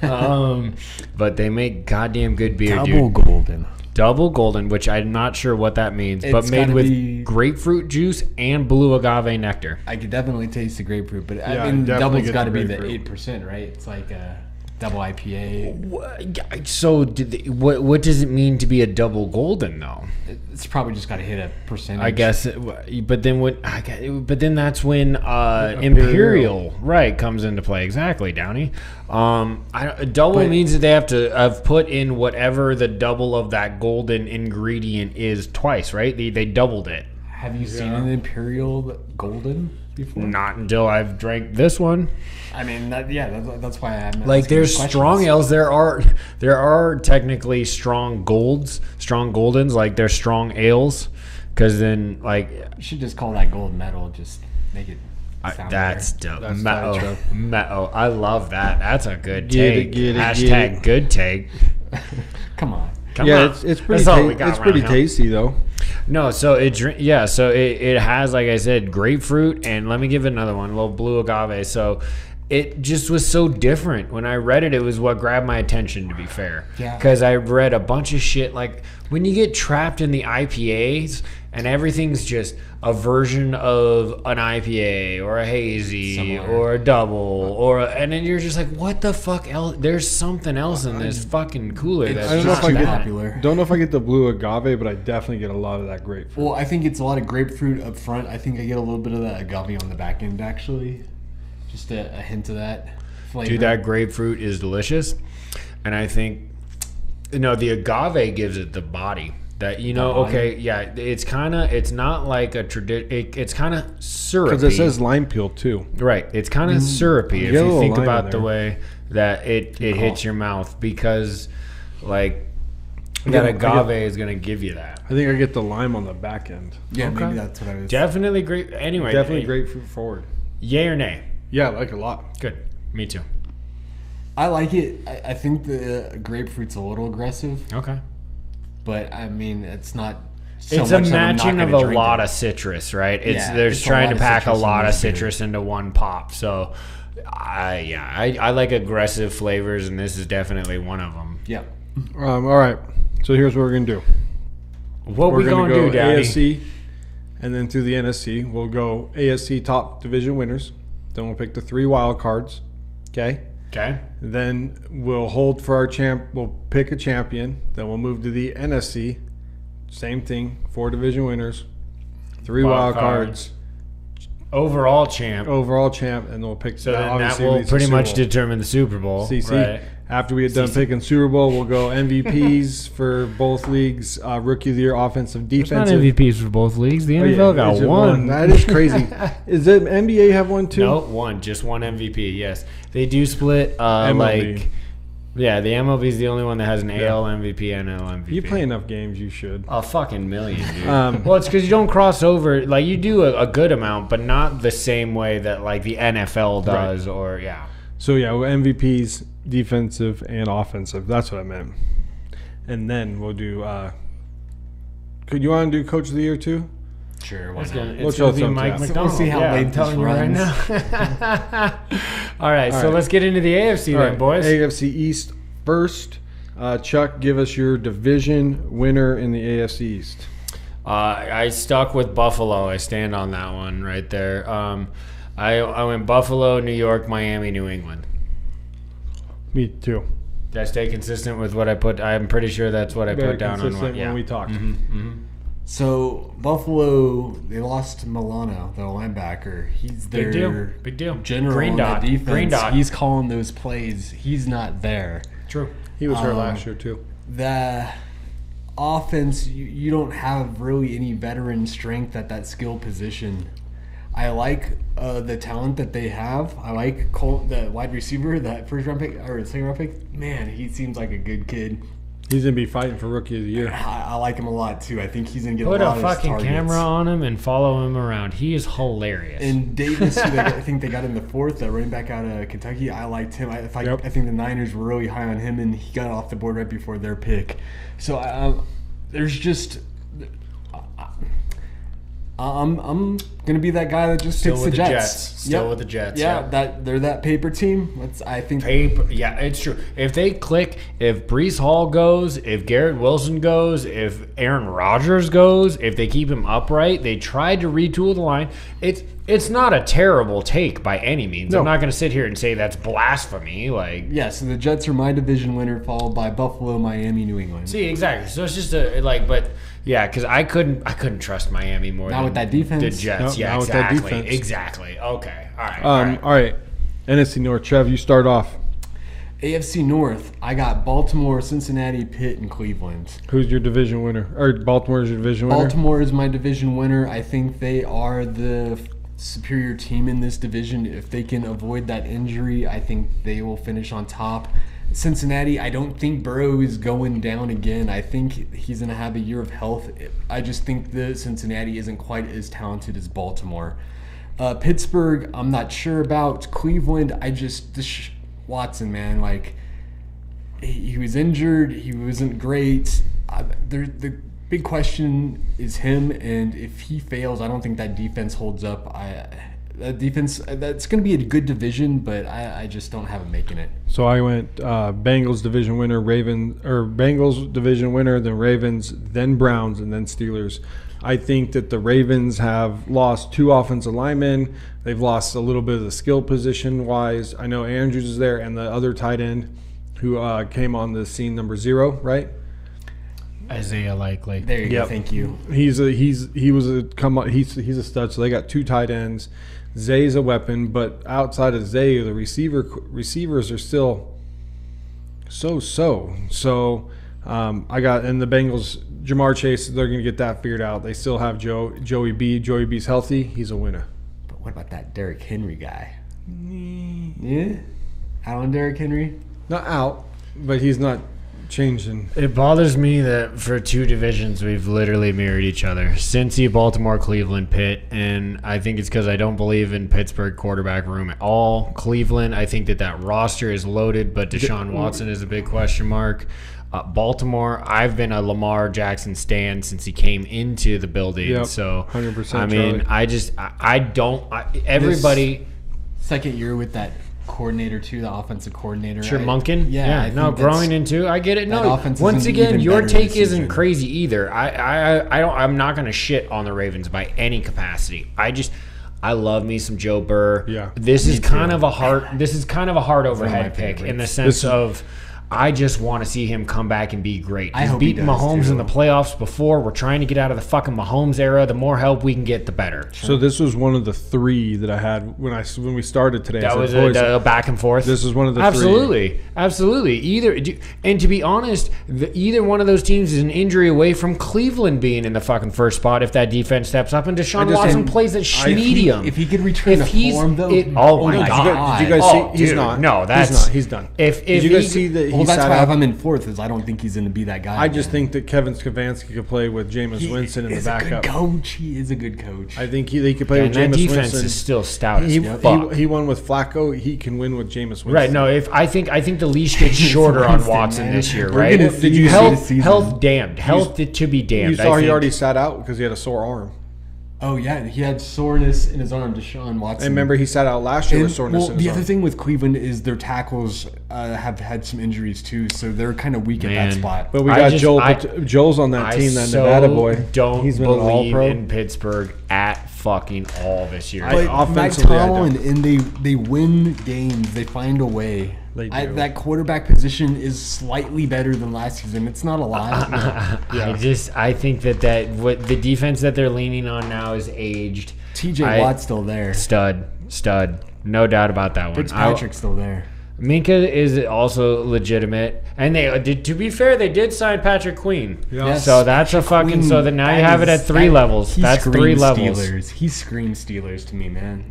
B: But they make goddamn good beer,
C: Double
B: dude.
C: golden.
B: double golden, which I'm not sure what that means, but
C: It's
B: made
C: gotta
B: with
C: be-
B: grapefruit juice and blue agave nectar.
C: I could definitely taste the grapefruit, but
A: Yeah,
C: I mean,
A: definitely
C: double's
A: get
C: got to
A: the
C: be the
A: grapefruit.
C: 8%, right? It's like a double IPA.
B: So what does it mean to be a double golden though?
C: It's probably just got to hit a percentage.
B: I guess, but then that's when Imperial right comes into play. Exactly, Downey. Double
C: But-
B: means that they have to have put in whatever the double of that golden ingredient is twice, right? They doubled it.
C: Have you seen an Imperial Golden before?
B: Not until I've drank this one.
C: I mean, that's why I'm
B: Like
C: asking
B: there's
C: questions.
B: strong ales. There are technically strong goldens. Like there's strong ales, because then like
C: You should just call that gold medal. Just make it sound
B: that's
C: better.
B: dope.
A: That's
B: Metal,
A: tight,
B: metal. I love that. That's a good
A: Get it,
B: take.
A: get it, get
B: Hashtag
A: it.
B: good take.
C: Come on.
B: Come
A: Yeah,
B: on.
A: it's pretty.
B: That's all we got
A: It's
B: around
A: pretty
B: here.
A: tasty though.
B: No, so it has, like I said, grapefruit, and let me give it another one, a little blue agave. So it just was so different. When I read it, it was what grabbed my attention, to be fair.
C: Yeah.
B: Because I read a bunch of shit, like when you get trapped in the IPAs and everything's just a version of an IPA or a hazy
C: Similar.
B: or a double and then you're just like, what the fuck else? There's something else in this fucking cooler
C: It's
B: that's
A: I don't know
B: just
A: if I
C: too
A: get
C: popular.
A: Don't know if I get the blue agave, but I definitely get a lot of that grapefruit.
C: Well, I think it's a lot of grapefruit up front. I think I get a little bit of that agave on the back end, actually. Just a hint of that flavor.
B: Dude, that grapefruit is delicious, and I think the agave gives it the body that
C: body?
B: okay, yeah, it's not like a it's kind of syrupy
A: Because it says lime peel too.
B: right. It's kind of syrupy if
A: get a
B: you
A: little
B: think
A: lime in
B: about the
A: there.
B: way that it hits your mouth, because like that
A: get- I get-
B: agave is gonna give you that.
A: I think I get the lime on the back end.
C: Yeah,
B: Okay.
C: maybe that's what I was.
B: Definitely great. Anyway,
A: Definitely grapefruit forward.
B: Yay or nay?
A: Yeah, I like it a lot.
B: Good. Me too.
C: I like it. I think the grapefruit's a little aggressive,
B: Okay.
C: but I mean, it's not. So
B: It's a
C: much that I'm not
B: matching of
C: gonna
B: a
C: drink
B: lot
C: it.
B: of citrus, right?
C: Yeah,
B: There's
C: it's a
B: trying
C: lot
B: to
C: of
B: pack a
C: citrus in
B: lot of
C: this beer.
B: citrus into one pop. So, I like aggressive flavors, and this is definitely one of them.
C: Yeah.
A: All right. So here's what we're gonna do.
B: What
A: We're
B: we
A: gonna
B: gonna
A: go
B: do, Daddy?
A: ASC, and then through the NSC, we'll go ASC top division winners. Then we'll pick the 3 wild cards. Okay.
B: Okay.
A: Then we'll hold for our champ. We'll pick a champion. Then we'll move to the NSC. Same thing. 4 division winners, 3 wild cards,
B: Overall champ.
A: overall champ, and we'll pick.
B: so then that
A: obviously
B: will
A: leads to
B: pretty
A: Super
B: much
A: Bowl.
B: determine the Super Bowl.
A: CC.
B: Right.
A: After we get done
B: CC.
A: picking Super Bowl, we'll go MVPs for both leagues. Rookie of the year, offensive,
B: There's not
A: defensive.
B: MVPs for both leagues. The
A: Oh, yeah,
B: NFL got
A: it's just
B: one.
A: That is crazy. Is it NBA have one too?
B: No, one. Just one MVP. Yes, they do split.
A: MLB.
B: Like, yeah, the MLB is the only one that has an AL MVP, NL MVP.
A: You play enough games, you should.
B: A fucking million, dude.
A: Um,
B: Well, it's because you don't cross over. Like, you do a good amount, but not the same way that, like, the NFL does, or, yeah.
A: So yeah, MVPs, defensive and offensive. That's what I meant. And then we'll do. Could you want to do Coach of the Year too?
C: Sure. Why
B: It's
C: not?
B: gonna,
A: We'll
B: it's gonna
A: tell
B: be
A: some
B: Mike
A: cats.
B: McDonald.
C: We'll see how
B: yeah,
C: late
B: I'm
C: this
B: telling you right
C: runs.
B: now. All right, so
A: right.
B: let's get into the AFC
A: All
B: then,
A: right,
B: boys.
A: AFC East first. Chuck, give us your division winner in the AFC East.
B: I stuck with Buffalo. I stand on that one right there. I went Buffalo, New York, Miami, New England.
A: Me too.
B: Did I stay consistent with what I put? I'm pretty sure that's what I
A: Very
B: put down on
A: consistent
B: what. Yeah.
A: when we talked.
C: So Buffalo, they lost Milano, the linebacker. He's their
B: Big deal. Big deal.
C: general
B: Green
C: on
B: dot.
C: that defense.
B: Green dot.
C: He's calling those plays. He's not there.
B: True.
A: He was hurt last year too.
C: The offense, you don't have really any veteran strength at that skill position. I like the talent that they have. I like Cole, the wide receiver, that first round pick or second round pick. Man, he seems like a good kid.
A: He's gonna be fighting for Rookie of the Year.
C: I like him a lot too. I think he's gonna get
B: Put
C: a
B: a
C: lot of
B: fucking
C: targets.
B: camera on him and follow him around. He is hilarious.
C: And Davis, who I think they got in the fourth, the running back out of Kentucky. I liked him. I think the Niners were really high on him, and he got off the board right before their pick. So there's just, I'm gonna be that guy that just
B: Still
C: picks
B: with
C: the
B: the
C: Jets.
B: Jets. Still with the Jets.
C: Yeah,
B: Yeah.
C: they're that paper team. I think.
B: Paper, yeah, it's true. If they click, if Brees Hall goes, if Garrett Wilson goes, if Aaron Rodgers goes, if they keep him upright, they tried to retool the line. It's not a terrible take by any means.
A: No.
B: I'm not going to sit here and say that's blasphemy. Like,
C: Yeah, so the Jets are my division winner, followed by Buffalo, Miami, New England.
B: see, exactly. So it's just but yeah, because I couldn't trust Miami more.
C: Not
B: than
C: with that defense.
B: The Jets,
A: Nope,
B: yeah,
A: not with that
B: exactly,
A: defense.
B: exactly. Okay, all right,
A: All right. NFC North. Trev, you start off.
C: AFC North, I got Baltimore, Cincinnati, Pitt, and Cleveland.
A: Who's your division winner? Or Baltimore's your division winner?
C: Baltimore is my division winner. I think they are the superior team in this division. If they can avoid that injury, I think they will finish on top. Cincinnati, I don't think Burrow is going down again. I think he's going to have a year of health. I just think that Cincinnati isn't quite as talented as Baltimore. Pittsburgh, I'm not sure about. Cleveland, Watson, man, like, he was injured. He wasn't great. The big question is him, and if he fails, I don't think that defense holds up. That defense, that's going to be a good division, but I just don't have it making it.
A: So I went Bengals division winner, Bengals division winner, then Ravens, then Browns, and then Steelers. I think that the Ravens have lost 2 offensive linemen. They've lost a little bit of the skill position wise. I know Andrews is there, and the other tight end who came on the scene, number 0, right?
B: Isaiah Likely.
C: There you go. Thank you.
A: He's a stud. So they got 2 tight ends. Zay's a weapon, but outside of Zay, the receivers are still so. So I got in the Bengals, Jamar Chase. They're going to get that figured out. They still have Joey B. Joey B's healthy. He's a winner.
C: But what about that Derrick Henry guy? Yeah, Alan Derrick Henry.
A: Not out, but he's not changing.
B: It bothers me that for 2 divisions we've literally mirrored each other. Cincy, Baltimore, Cleveland, Pitt, and I think it's because I don't believe in Pittsburgh quarterback room at all. Cleveland, I think that roster is loaded, but Deshaun Watson is a big question mark. Baltimore, I've been a Lamar Jackson stan since he came into the building.
A: Yep,
B: so
A: 100%.
B: I mean,
A: Charlie.
C: Everybody. Second year with that coordinator too, the offensive coordinator.
B: Munkin?
C: Yeah, I think
B: growing into. I get it.
C: that
B: No,
C: offense
B: once
C: isn't
B: again,
C: even
B: your
C: better
B: take
C: this
B: isn't
C: season.
B: crazy either. I'm not going to shit on the Ravens by any capacity. I love me some Joe Burr.
A: Yeah.
B: This is kind of a hard overhead pick in the sense of I just want to see him come back and be great.
C: I
B: He's
C: hope he
B: beaten
C: does,
B: Mahomes
C: too.
B: in the playoffs before. We're trying to get out of the fucking Mahomes era. The more help we can get, the better.
A: So this was one of the 3 that I had when we started today.
B: That
A: I
B: was
A: said, "Boys,
B: a back and forth.
A: This is one of the
B: 3. Absolutely. And to be honest, either one of those teams is an injury away from Cleveland being in the fucking first spot if that defense steps up and Deshaun Watson plays at medium.
C: If he could return to form, though.
B: Oh my God!
A: Did you guys see? He's
B: dude,
A: not.
B: No,
A: he's not. He's done.
B: If
A: Did you guys see that?
C: Well,
A: he
C: that's
A: sat
C: why
A: out?
C: I'm in 4th. Is I don't think he's going to be that guy.
A: I just think that Kevin Stefanski could play with Jameis Winston in the
C: He's
A: backup.
C: a good coach. He is a good coach.
A: I think he could play
B: and
A: with
B: that
A: Jameis
B: defense
A: Winston.
B: is still stout as
A: He
B: fuck.
A: won with Flacco. He can win with Jameis Winston.
B: Right? No, I think the leash gets shorter on
C: Winston,
B: Watson
C: man.
B: this year.
C: We're
B: Right?
C: gonna see
B: Health
C: health
B: to be damned.
A: You saw
B: I
A: he
B: think.
A: already sat out because he had a sore arm.
C: Oh yeah, he had soreness in his arm. Deshaun Watson.
A: And remember, he sat out last year with
C: And,
A: soreness
C: well,
A: in his
C: the
A: arm.
C: other thing with Cleveland is their tackles have had some injuries too, so they're kind of weak at
B: Man.
C: that spot.
A: But we
B: I
A: got
B: just-
A: Joel.
B: I-
A: Joel's on that team, that
B: so
A: Nevada boy.
B: Don't
A: He's been an
B: believe
A: All-Pro.
B: in Pittsburgh at fucking all this year.
C: But Mike
A: offensively, I
C: Tomlin,
A: don't.
C: and they win games. They find a way.
A: They do.
C: That quarterback position is slightly better than last season. It's not a lot.
B: I think that what the defense that they're leaning on now is aged.
C: TJ Watt's still there.
B: Stud, no doubt about that one.
C: Fitzpatrick's still there.
B: Minka is also legitimate, and they did. To be fair, they did sign Patrick Queen.
A: Yeah.
C: Yes,
B: So that's a fucking.
C: Queen,
B: So then now
C: that
B: you have it
C: is-
B: at 3
C: that-
B: levels.
C: he
B: That's 3
C: screams
B: levels.
C: Steelers. He screams Steelers to me, man.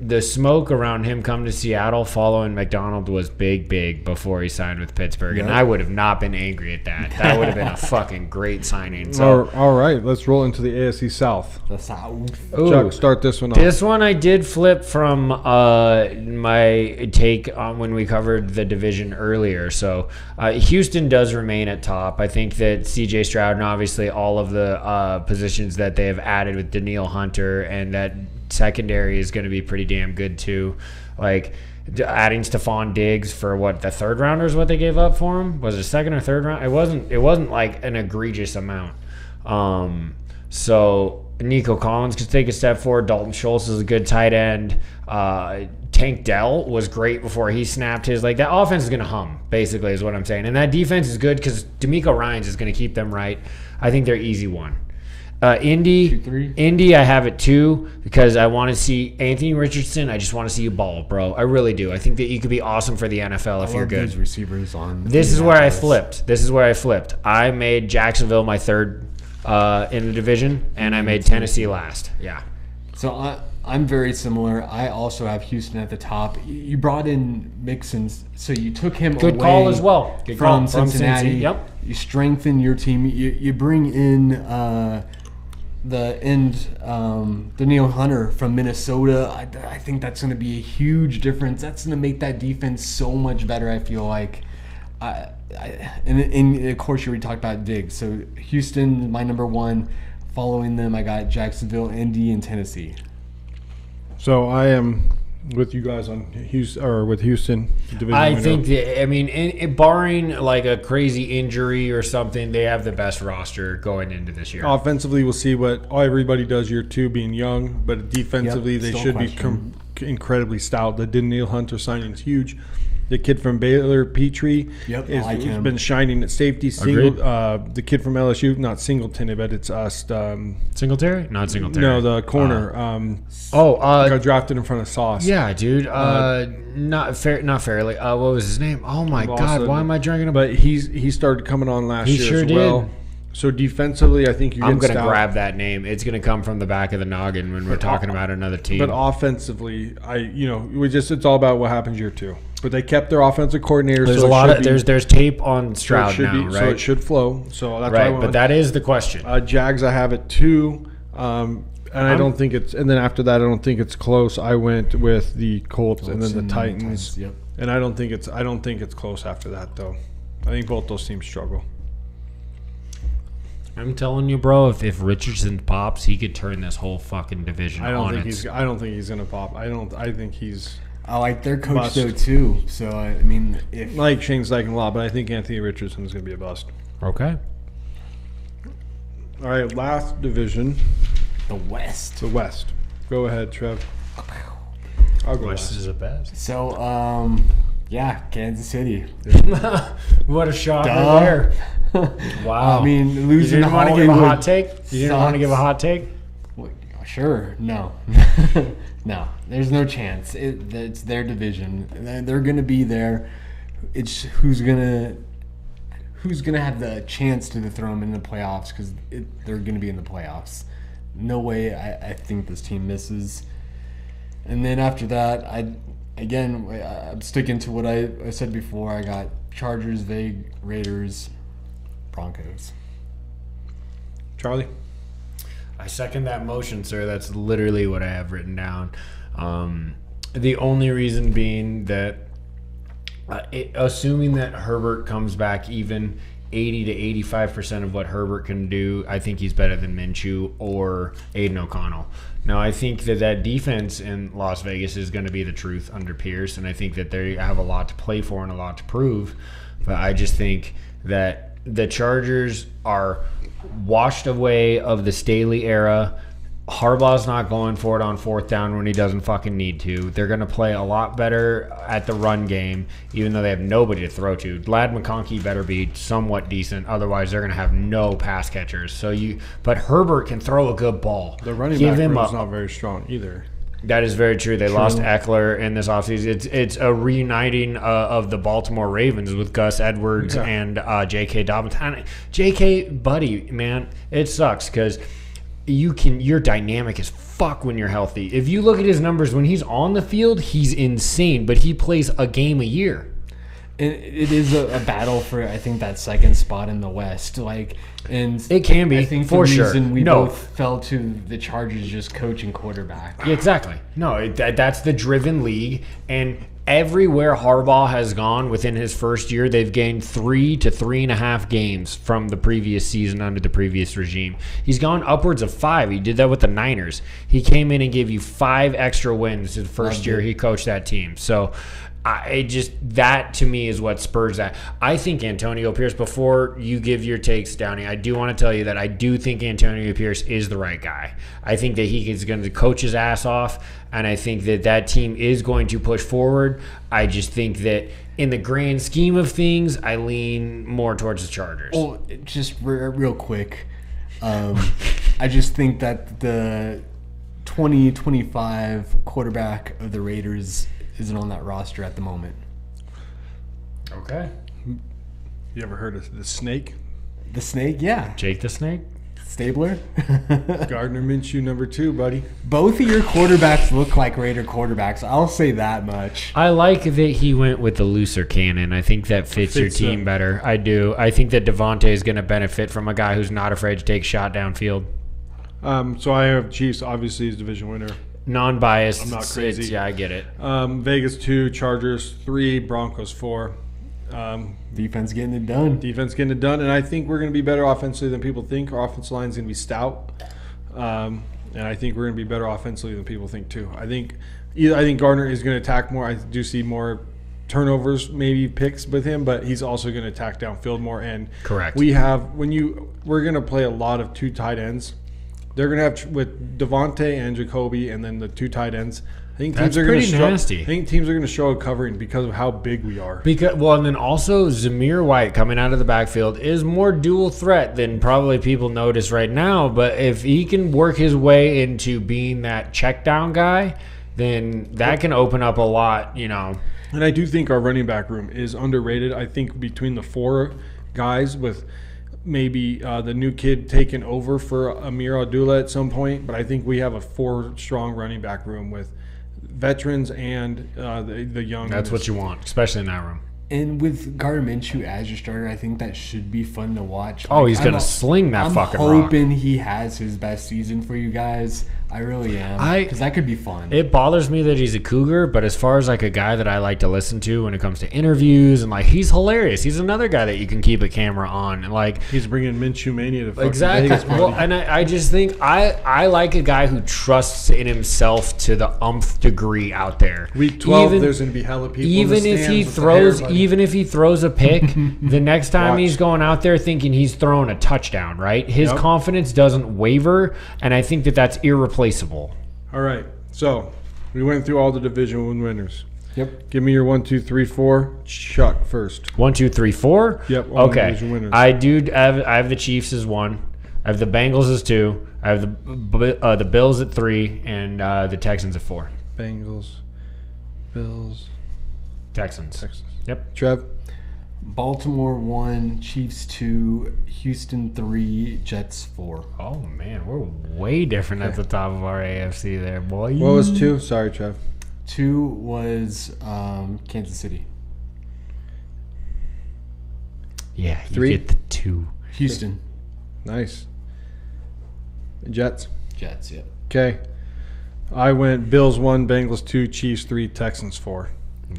B: The smoke around him coming to Seattle following McDonald was big before he signed with Pittsburgh, and
C: Yep.
B: I would have not been angry at that. That would have been a fucking great signing. So,
A: All right, let's roll into the AFC South.
C: The South.
B: ooh,
A: Chuck, start this one off.
B: this one I did flip from my take when we covered the division earlier. So Houston does remain at top. I think that C.J. Stroud and obviously all of the positions that they have added with Daniil Hunter and that secondary is going to be pretty damn good too. Like adding Stephon Diggs for what the third rounder is what they gave up for him. Was it second or third round? It wasn't like an egregious amount. So Nico Collins could take a step forward. Dalton Schultz is a good tight end. Tank Dell was great before he snapped his. Like, that offense is going to hum, basically, is what I'm saying. And that defense is good because D'Amico Ryans is going to keep them right. I think they're easy one. Indy, I have it too because I want to see Anthony Richardson. I just want to see you ball, bro. I really do. I think that you could be awesome for the NFL if you're good.
C: Those receivers on.
B: This is where I flipped. I made Jacksonville my third in the division, and I made Tennessee last. Yeah.
C: So I'm very similar. I also have Houston at the top. You brought in Mixon, so you took him
B: Good
C: away
B: call as well. Good
C: from
B: call
C: Cincinnati.
B: Yep.
C: You strengthen your team. You bring in Daniil Hunter from Minnesota. I think that's going to be a huge difference. That's going to make that defense so much better, I feel like. And of course, you already talked about Diggs. So Houston, my number one. Following them, I got Jacksonville, Indy, and Tennessee.
A: So I am with you guys on Houston, or with Houston.
B: I think barring like a crazy injury or something, they have the best roster going into this year.
A: Offensively, we'll see what everybody does year two, being young, but defensively, they should be incredibly stout. The Daniil Hunter signing is huge. The kid from Baylor, Petrie, has been shining at safety. The kid from LSU, not Singleton, but it's
B: Singletary? Not Singletary.
A: No, the corner. Got drafted in front of Sauce.
B: Yeah, dude. Not fairly. What was his name? Oh my God! Why am I drinking?
A: But he started coming on last year
B: sure
A: as well.
B: Did.
A: So defensively, I think
B: I'm going to grab that name. It's going to come from the back of the noggin when we're talking about another team.
A: But offensively, it's all about what happens year two. But they kept their offensive coordinator.
B: There's tape on Stroud now, right?
A: So it should flow. So that's
B: right. But that is the question.
A: Jags, I have it too, and I don't think it's. And then after that, I don't think it's close. I went with the Colts and then the Titans.
C: Yep.
A: And I don't think it's close after that though. I think both those teams struggle.
B: I'm telling you, bro. If Richardson pops, he could turn this whole fucking division.
A: I don't think he's gonna pop. I think he's.
C: I like their coach though too. So I mean,
A: like Shane Steichen a lot, but I think Anthony Richardson is gonna be a bust.
B: Okay.
A: All right, last division.
C: The West.
A: Go ahead, Trev. I'll go
B: West
A: last.
B: is the best.
C: So Kansas City.
B: What a shocker there. Wow.
C: I mean, losing.
B: You didn't want to give a hot take? You didn't want to give a hot take?
C: Sure. No. No. There's no chance. It's their division. They're going to be there. It's who's gonna have the chance to throw them in the playoffs because they're going to be in the playoffs. No way. I think this team misses. And then after that, I'm sticking to what I said before. I got Chargers, Raiders, Broncos.
A: Charlie?
B: I second that motion, sir. That's literally what I have written down. The only reason being that assuming that Herbert comes back even 80 to 85% of what Herbert can do, I think he's better than Minshew or Aiden O'Connell. Now, I think that defense in Las Vegas is going to be the truth under Pierce, and I think that they have a lot to play for and a lot to prove. But I just think that the Chargers are washed away of the Staley era. Harbaugh's not going for it on fourth down when he doesn't fucking need to. They're going to play a lot better at the run game, even though they have nobody to throw to. Lad McConkey better be somewhat decent. Otherwise, they're going to have no pass catchers. But Herbert can throw a good ball.
A: The running back room is not very strong either.
B: That is very true. They lost Eckler in this offseason. It's a reuniting of the Baltimore Ravens with Gus Edwards and J.K. Dobbins. J.K. buddy, man, it sucks because you're dynamic as fuck when you're healthy. If you look at his numbers when he's on the field, he's insane, but he plays a game a year.
C: And it is a battle for, I think, that second spot in the West. And
B: It can be,
C: I think
B: for
C: the
B: sure.
C: reason we
B: No.
C: both fell to the Chargers just coaching quarterback.
B: Yeah, exactly. No, that's the driven league. And everywhere Harbaugh has gone within his first year, they've gained 3 to 3.5 games from the previous season under the previous regime. He's gone upwards of 5. He did that with the Niners. He came in and gave you 5 extra wins the first year he coached that team. So that to me is what spurs that. I think Antonio Pierce, before you give your takes, Downey, I do want to tell you that I do think Antonio Pierce is the right guy. I think that he is going to coach his ass off, and I think that team is going to push forward. I just think that in the grand scheme of things, I lean more towards the Chargers.
C: Well, just real quick, I just think that the 2025 quarterback of the Raiders isn't on that roster at the moment.
B: Okay.
A: You ever heard of the Snake?
C: The Snake, yeah.
B: Jake the Snake?
C: Stabler.
A: Gardner Minshew, number 2, buddy.
C: Both of your quarterbacks look like Raider quarterbacks. I'll say that much.
B: I like that he went with the looser cannon. I think that fits your team better. I do. I think that Devontae is going to benefit from a guy who's not afraid to take a shot downfield.
A: So I have Chiefs, obviously, as division winner.
B: Non-biased.
A: I'm not crazy.
B: Yeah, I get it.
A: Vegas 2, Chargers 3, Broncos 4.
C: Defense getting it done.
A: Defense getting it done, and I think we're going to be better offensively than people think. Our offensive line is going to be stout, and I think we're going to be better offensively than people think too. I think Gardner is going to attack more. I do see more turnovers, maybe picks with him, but he's also going to attack downfield more. And
B: correct.
A: We're going to play a lot of 2 tight ends. They're going to have with Devontae and Jacoby, and then the 2 tight ends. I think teams
B: That's
A: are going
B: pretty
A: to show.
B: nasty.
A: I think teams are going to show a covering because of how big we are.
B: And then also Zamir White coming out of the backfield is more dual threat than probably people notice right now. But if he can work his way into being that check down guy, then that can open up a lot, And
A: I do think our running back room is underrated. I think between the 4 guys with maybe the new kid taking over for Amir Abdullah at some point, but I think we have a 4-strong running back room with veterans and the young.
B: That's what you want, especially in that room.
C: And with Gardner Minshew as your starter, I think that should be fun to watch.
B: Oh, he's going to sling that fucking rock.
C: I'm hoping he has his best season for you guys. I really am. Because that could be fun.
B: It bothers me that he's a Cougar, but as far as like a guy that I like to listen to when it comes to interviews, and like he's hilarious. He's another guy that you can keep a camera on. And like
A: he's bringing Minshew mania to fucking
B: exactly.
A: Vegas,
B: Well, and I just think I like a guy who trusts in himself to the umph degree out there.
A: Week 12, there's going to be hella people.
B: Even if he throws a pick, the next time he's going out there thinking he's throwing a touchdown, right? His confidence doesn't waver, and I think that that's irreplaceable.
A: All right, so we went through all the Division 1 winners.
C: Yep.
A: Give me your 1, 2, 3, 4. Chuck first.
B: 1, 2, 3, 4.
A: Yep. All
B: Okay.
A: division winners.
B: I have the Chiefs as 1. I have the Bengals as 2. I have the Bills at 3, and the Texans at 4.
A: Bengals, Bills,
B: Texans. Yep.
A: Trev.
C: Baltimore 1, Chiefs 2, Houston 3, Jets 4.
B: Oh man, we're way different at the top of our AFC there, boy.
A: What was 2? Sorry, Trev.
C: 2 was Kansas City.
B: Yeah, you
A: 3?
B: get the 2.
C: Houston.
A: Nice. Jets.
C: Jets, yep.
A: Okay. I went Bills 1, Bengals 2, Chiefs 3, Texans 4.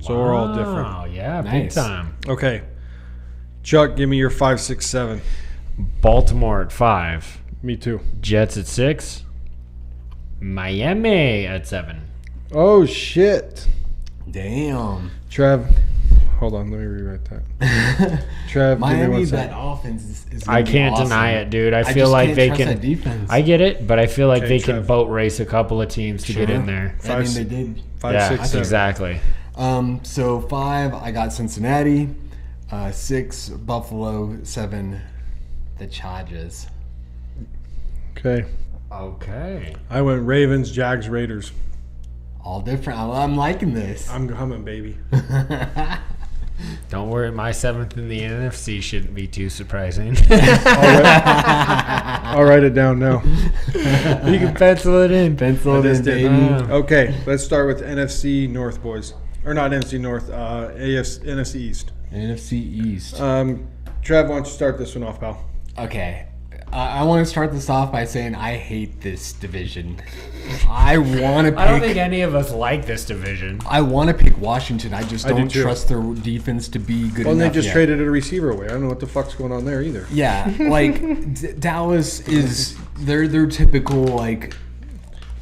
A: So we're all different.
B: Oh yeah,
C: Nice.
B: big time.
A: Okay. Chuck, give me your 5, 6, 7.
B: Baltimore at 5.
A: Me too.
B: Jets at 6. Miami at 7.
A: Oh, shit.
C: Damn.
A: Trev. Hold on. Let me rewrite that. Trev, give me
C: Miami,
A: 1
C: that
A: second.
C: offense is
B: I
C: gonna be
B: can't
C: awesome.
B: deny it, dude. I feel
C: just
B: like
C: can't
B: they
C: trust
B: can.
C: that defense.
B: I get it, but I feel like
A: Okay,
B: they can
A: Trev.
B: boat race a couple of teams to get in there.
C: I mean, they did.
A: 5,
B: Yeah,
A: 6, 7.
B: exactly.
C: So 5, I got Cincinnati. 6, Buffalo. 7, the Chargers.
A: Okay.
B: Okay.
A: I went Ravens, Jags, Raiders.
C: All different. I'm liking this.
A: I'm coming, baby.
B: Don't worry, my 7th in the NFC shouldn't be too surprising.
A: I'll write it down now.
B: You can pencil it in.
C: Pencil
A: I
C: it
A: just
C: in,
A: did.
C: baby.
A: Okay, let's start with NFC North, boys. Or not NFC North, NFC East.
C: NFC East.
A: Trev, why don't you start this one off, pal?
C: Okay. I want to start this off by saying I hate this division. I want to pick...
B: I don't think any of us like this division.
C: I want to pick Washington. I just
A: I do
C: don't
A: too.
C: trust their defense to be good
A: Well,
C: enough
A: they just
C: yet.
A: traded a receiver away. I don't know what the fuck's going on there either.
C: Yeah, like Dallas is their typical like.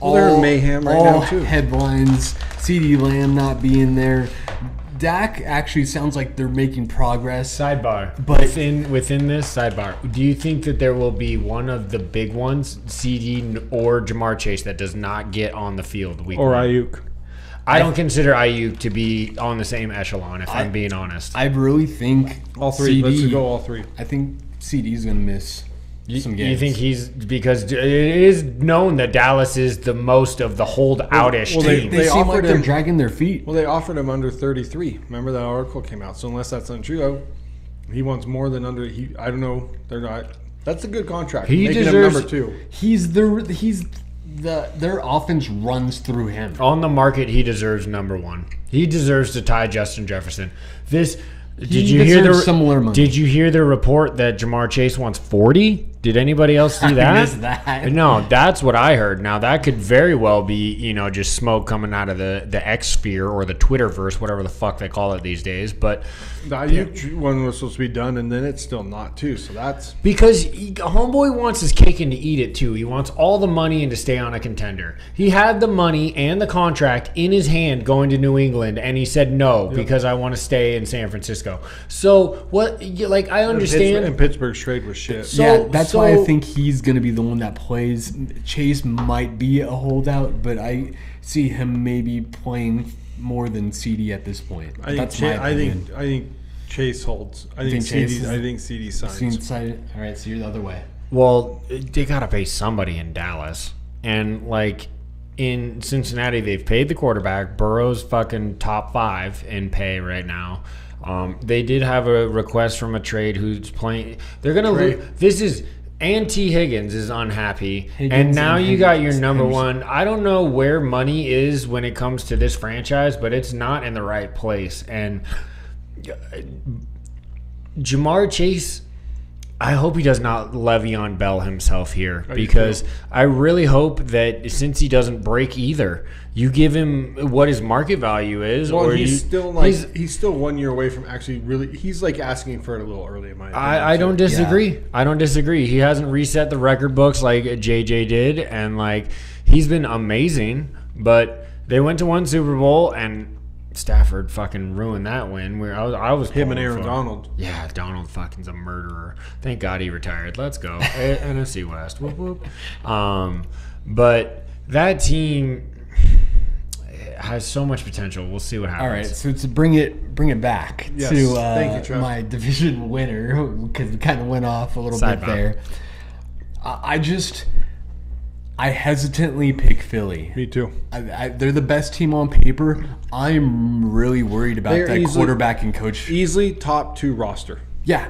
A: Well, they're in mayhem right
C: all
A: now, too.
C: Headlines. CeeDee Lamb not being there. Dak actually sounds like they're making progress.
B: Sidebar.
C: But-
B: within this sidebar, do you think that there will be one of the big ones, CD or Jamar Chase, that does not get on the field week
A: Or
B: one?
A: Ayuk.
B: I don't consider Ayuk to be on the same echelon, if I'm being honest.
C: I really think
A: All three.
C: CD,
A: Let's go all three.
C: I think CD's gonna miss some games.
B: You think he's because it is known that Dallas is the most of the hold-outish
A: Well,
B: team.
C: They seem like
A: offered
C: they're
A: him-
C: dragging their feet.
A: Well, they offered him under 33. Remember that article came out. So unless that's untrue, he wants more than under. I don't know. They're not. That's a good contract.
B: He
A: Making
B: deserves-
A: him number 2.
C: Their offense runs through him.
B: On the market, he deserves number one. He deserves to tie Justin Jefferson. Did you hear
C: deserves similar money.
B: Did you hear the report that Jamar Chase wants 40? Did anybody else see that?
C: I missed that.
B: No, that's what I heard. Now that could very well be, just smoke coming out of the X sphere or the Twitterverse, whatever the fuck they call it these days. But
A: The Ayuk one was supposed to be done, and then it's still not too. So that's
B: because homeboy wants his cake and to eat it too. He wants all the money and to stay on a contender. He had the money and the contract in his hand going to New England, and he said no because I want to stay in San Francisco. So what? Like I understand.
A: And Pittsburgh's trade was shit.
C: Yeah, that's why I think he's going to be the one that plays. Chase might be a holdout, but I see him maybe playing more than CD at this point. That's my opinion.
A: I think Chase holds. I think
C: think Chase
A: CD.
C: is-
A: I think CD signs.
C: All right, so you're the other way.
B: Well, they gotta pay somebody in Dallas, and like in Cincinnati, they've paid the quarterback. Burrow's fucking top 5 in pay right now. They did have a request from a trade who's playing. They're gonna lose. This is. And T. Higgins is unhappy. And
C: Higgins
B: now
C: and
B: you got your
C: Higgins.
B: number one. I don't know where money is when it comes to this franchise, but it's not in the right place. And Jamar Chase, I hope he does not Le'Veon Bell himself here, because I really hope that since he doesn't break either, you give him what his market value is.
A: Well,
B: or
A: he's still he's still 1 year away from actually really. He's like asking for it a little early in my opinion.
B: I don't disagree. I don't disagree. He hasn't reset the record books like JJ did, and like he's been amazing. But they went to one Super Bowl, and Stafford fucking ruined that win. Where I was
A: Him and
B: pulling
A: Aaron
B: for-
A: Donald.
B: Yeah, Donald fucking's a murderer. Thank God he retired. Let's go NFC West. Whoop whoop. But that team has so much potential. We'll see what happens.
C: All right, so to bring it back
A: Yes.
C: to
A: Thank you, Trev.
C: my division winner, because we kind of went off a little
B: Sidebar.
C: bit there. I hesitantly pick Philly.
A: Me too.
C: They're the best team on paper. I'm really worried about
A: They're
C: that
A: easily-
C: quarterback and coach.
A: Easily top 2 roster.
C: Yeah,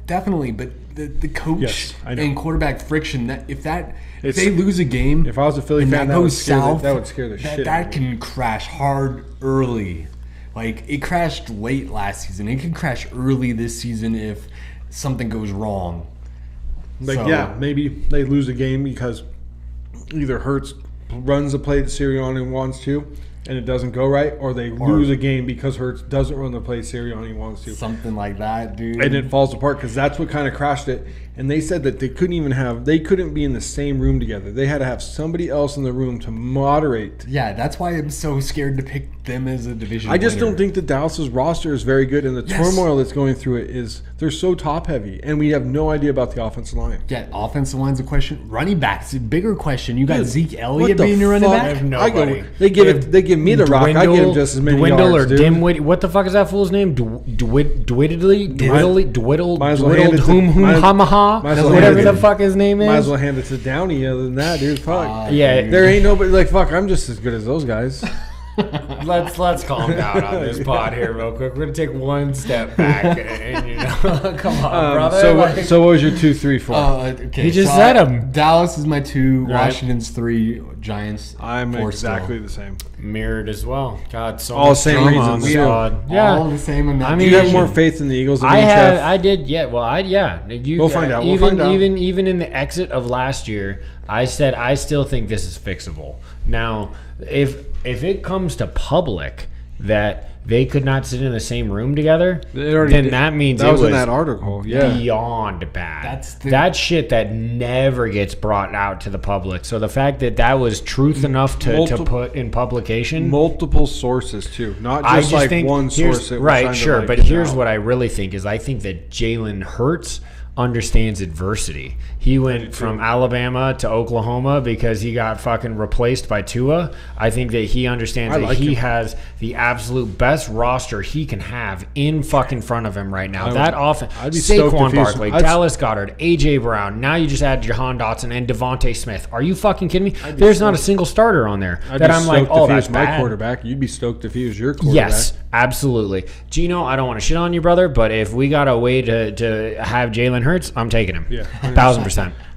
C: definitely. But the coach
A: Yes, I know.
C: and quarterback friction, that if
A: It's-
C: they lose a game,
A: If I was a Philly
C: and
A: fan,
C: that
A: that would
C: goes
A: scare the-
C: south,
A: that would scare the shit out of
C: That
A: me.
C: can crash hard early. Like it crashed late last season. It can crash early this season if something goes wrong.
A: Like
C: So-
A: yeah, maybe they lose a game because either Hurts runs the play that Sirianni wants to, and it doesn't go right, or they lose a game because Hurts doesn't run the play Sirianni wants to.
C: Something like that, dude.
A: And it falls apart because that's what kind of crashed it. And they said that they couldn't be in the same room together. They had to have somebody else in the room to moderate.
C: Yeah, that's why I'm so scared to pick them as a division.
A: I just
C: winner.
A: don't think that Dallas's roster is very good, and the
C: Yes.
A: turmoil that's going through it is they're so top heavy, and we have no idea about the offensive line.
C: Yeah, offensive line's a question. Running backs, a bigger question. You got
A: Dude,
C: Zeke
A: what
C: Elliott
A: the
C: being your running
A: fuck?
C: back.
B: have nobody.
A: They give me the rock. I give him just as many
B: Dwindle
A: yards,
B: or
A: dude.
B: Dimwitty. What the fuck is that fool's name? Dwiddle,
A: Might as well hand it to-
B: Whom
A: might-
B: Hamaha,
A: might as well
B: whatever
A: hand
B: the
A: it to-
B: fuck his name is.
A: Might as well hand it to Downey. Other than that, dude, fuck.
B: Yeah,
A: There ain't nobody like fuck. I'm just as good as those guys.
B: let's calm down on this pod here real quick. We're gonna take one step back, and come on, brother.
A: So what was your 2, 3, 4?
C: Okay,
B: He just said 'em.
C: Dallas is my 2,
B: Right.
C: Washington's 3, Giants.
A: I'm
C: four
A: exactly
C: still.
A: the same.
B: Mirrored as well. God, so
A: All the
B: much
A: same
B: drama
A: reasons.
B: on the
A: We
B: squad. Yeah.
C: All the same in that
B: I
A: Do
B: mean,
A: you have
C: division.
A: more faith in the Eagles than
B: I
A: me,
B: had,
A: Chef?
B: I did, yeah. Well, yeah. You,
A: We'll find out. We'll
B: Even,
A: find out.
B: even in the exit of last year, I said I still think this is fixable. Now, if it comes to public that they could not sit in the same room together, then that means
A: that
B: it
A: was
B: was
A: in that article. Yeah.
B: beyond bad.
C: That's the-
B: That shit that never gets brought out to the public. So the fact that was truth enough to put in publication.
A: Multiple sources too, not
B: I
A: just
B: just
A: like
B: think
A: one
B: here's-
A: source. That was
B: right,
A: trying to,
B: sure,
A: like,
B: but
A: get
B: here's
A: out.
B: what I really think is I think that Jalen Hurts understands adversity. He went from Alabama to Oklahoma because he got fucking replaced by Tua. I think that he understands
A: I
B: that
A: like
B: he
A: him.
B: has the absolute best roster he can have in fucking front of him right now.
A: I
B: That
A: would-
B: offense,
A: I'd be stoked
B: Saquon
A: if he was-
B: Barkley,
A: I'd-
B: Dallas Goedert, AJ Brown. Now you just add Jahan Dotson and Devontae Smith. Are you fucking kidding me? There's not a single starter on there
A: I'd
B: that
A: be
B: I'm like,
A: stoked
B: oh,
A: if he
B: that's
A: was my
B: bad.
A: quarterback. You'd be stoked if he was your quarterback.
B: Yes, absolutely. Gino, I don't want to shit on you, brother, but if we got a way to have Jalen Hurts, I'm taking him.
A: Yeah,
B: 1,000%.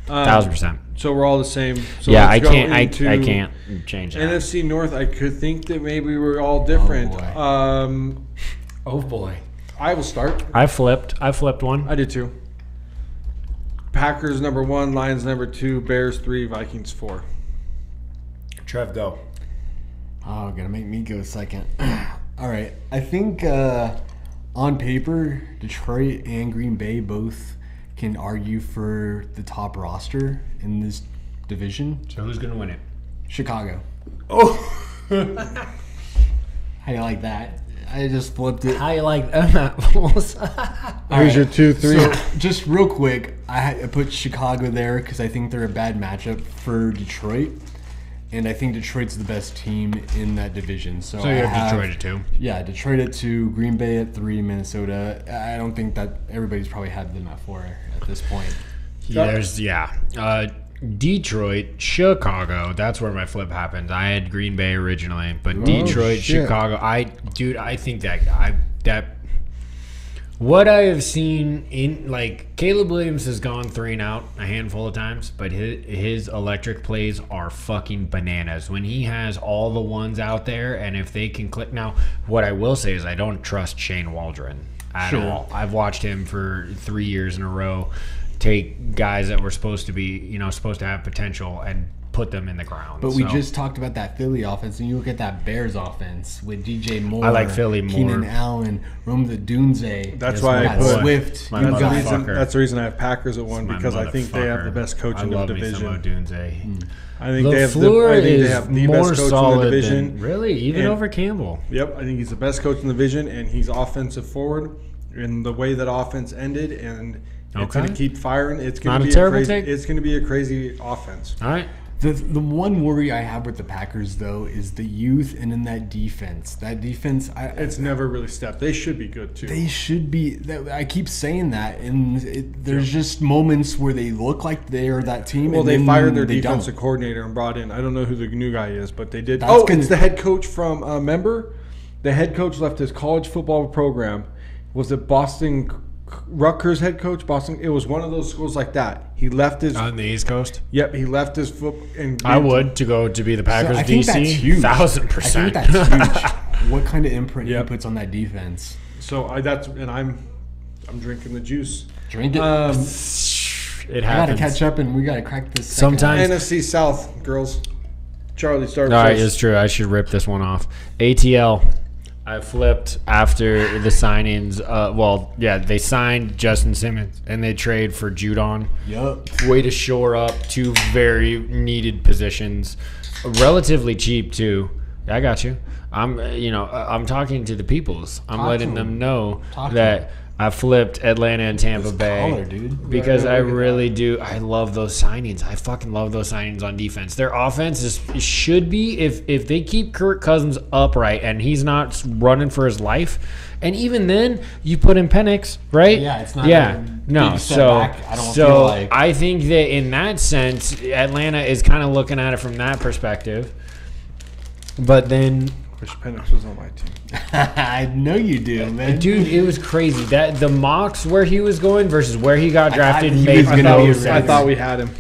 B: 1,000%.
A: So we're all the same. So
B: Yeah, I
A: let's go
B: can't.
A: into
B: I can't change that.
A: NFC North. I could think that maybe we're all different.
C: boy.
B: Oh boy.
A: I will start.
B: I flipped one.
A: I did too. Packers number 1, Lions number 2, Bears 3, Vikings 4.
B: Trev, go.
C: Oh, gonna make me go second. All right. I think on paper, Detroit and Green Bay both can argue for the top roster in this division.
B: So who's gonna win it?
C: Chicago.
B: Oh.
C: How you like that? I just flipped it.
B: How you like apples?
A: Here's your 2, 3.
C: So, just real quick, I put Chicago there because I think they're a bad matchup for Detroit. And I think Detroit's the best team in that division. So
B: you
C: I
B: have Detroit at 2.
C: Yeah, Detroit at 2, Green Bay at 3, Minnesota. I don't think that everybody's probably had them at 4 at this point.
B: Detroit, Chicago. That's where my flip happened. I had Green Bay originally, but Detroit,
A: shit.
B: Chicago. I think that what I have seen in like Caleb Williams has gone 3 and out a handful of times, but his electric plays are fucking bananas when he has all the ones out there, and if they can click. Now, what I will say is I don't trust Shane Waldron at all. I've watched him for 3 years in a row take guys that were supposed to have potential and put them in the ground.
C: But we
B: So,
C: just talked about that Philly offense, and you look at that Bears offense with DJ Moore.
B: I like Philly more.
C: Keenan Allen, Rome the Dunze.
A: That's why I
C: Matt
A: put
C: Swift.
B: my
C: You
A: That's the,
C: got
A: reason,
B: motherfucker.
A: that's the reason I have Packers at 1
B: my
A: because I think they have the
B: motherfucker.
A: best coach
B: I
A: in the
B: love me some
A: division.
B: Odunze.
A: I think they have
B: LaFleur
A: I think they
B: is
A: have the
B: more
A: best coach in the
B: solid
A: division.
B: than really even
A: And-
B: over Campbell.
A: Yep, I think he's the best coach in the division, and he's offensive forward. And the way that offense ended, and it's going to keep firing. It's going
B: Not
A: to
B: a
A: be
B: terrible
A: crazy.
B: take.
A: It's going to be a crazy offense.
B: All right.
C: The one worry I have with the Packers, though, is the youth and in that defense. That defense,
A: It's never really stepped. They should be good too.
C: they should be. I keep saying that, and there's just moments where they look like they are that team.
A: Well,
C: and
A: they
C: then
A: fired their
C: they
A: defensive
C: don't.
A: coordinator and brought in. I don't know who the new guy is, but they did.
C: That's
A: It's the head coach from. Remember, the head coach left his college football program. Was it Boston? Rutgers head coach, Boston. It was one of those schools like that. He left his.
B: On the East Coast,
A: Yep, he left his foot. And
B: I would to go to be the Packers
C: I think that's
B: DC.
C: huge.
B: 1,000%.
C: I think that's huge. What kind of imprint
A: Yep.
C: he puts on that defense?
A: So I'm drinking the juice.
C: Drink it.
B: It
C: I gotta
B: happens.
C: catch up, and we gotta crack this. second
B: Sometimes-
A: NFC South girls. Charlie, start.
B: All right,
A: first.
B: it's true. I should rip this one off. ATL. I flipped after the signings. They signed Justin Simmons and they trade for Judon.
C: Yup.
B: Way to shore up 2 very needed positions, relatively cheap too. I got you. I'm talking to the peoples. I'm
C: Talk
B: letting
C: to
B: them
C: 'em.
B: know
C: Talk to
B: that I flipped Atlanta and Tampa
C: This
B: Bay
C: collar, dude.
B: because
A: Yeah,
B: I
A: look at
B: really do. I love those signings. I fucking love those signings on defense. Their offense should be if they keep Kirk Cousins upright and he's not running for his life. And even then, you put in Penix, right?
C: Yeah, it's not
B: Yeah,
C: a
B: no.
C: big
B: So,
C: setback, I don't feel like.
B: I think that in that sense, Atlanta is kind of looking at it from that perspective. But then,
A: Wish Penix was on my team.
C: I know you do, man.
B: dude, it was crazy that the mocks where he was going versus where he got drafted
C: he
B: made
C: was gonna
B: no
C: be a
B: sense.
A: I thought we had him.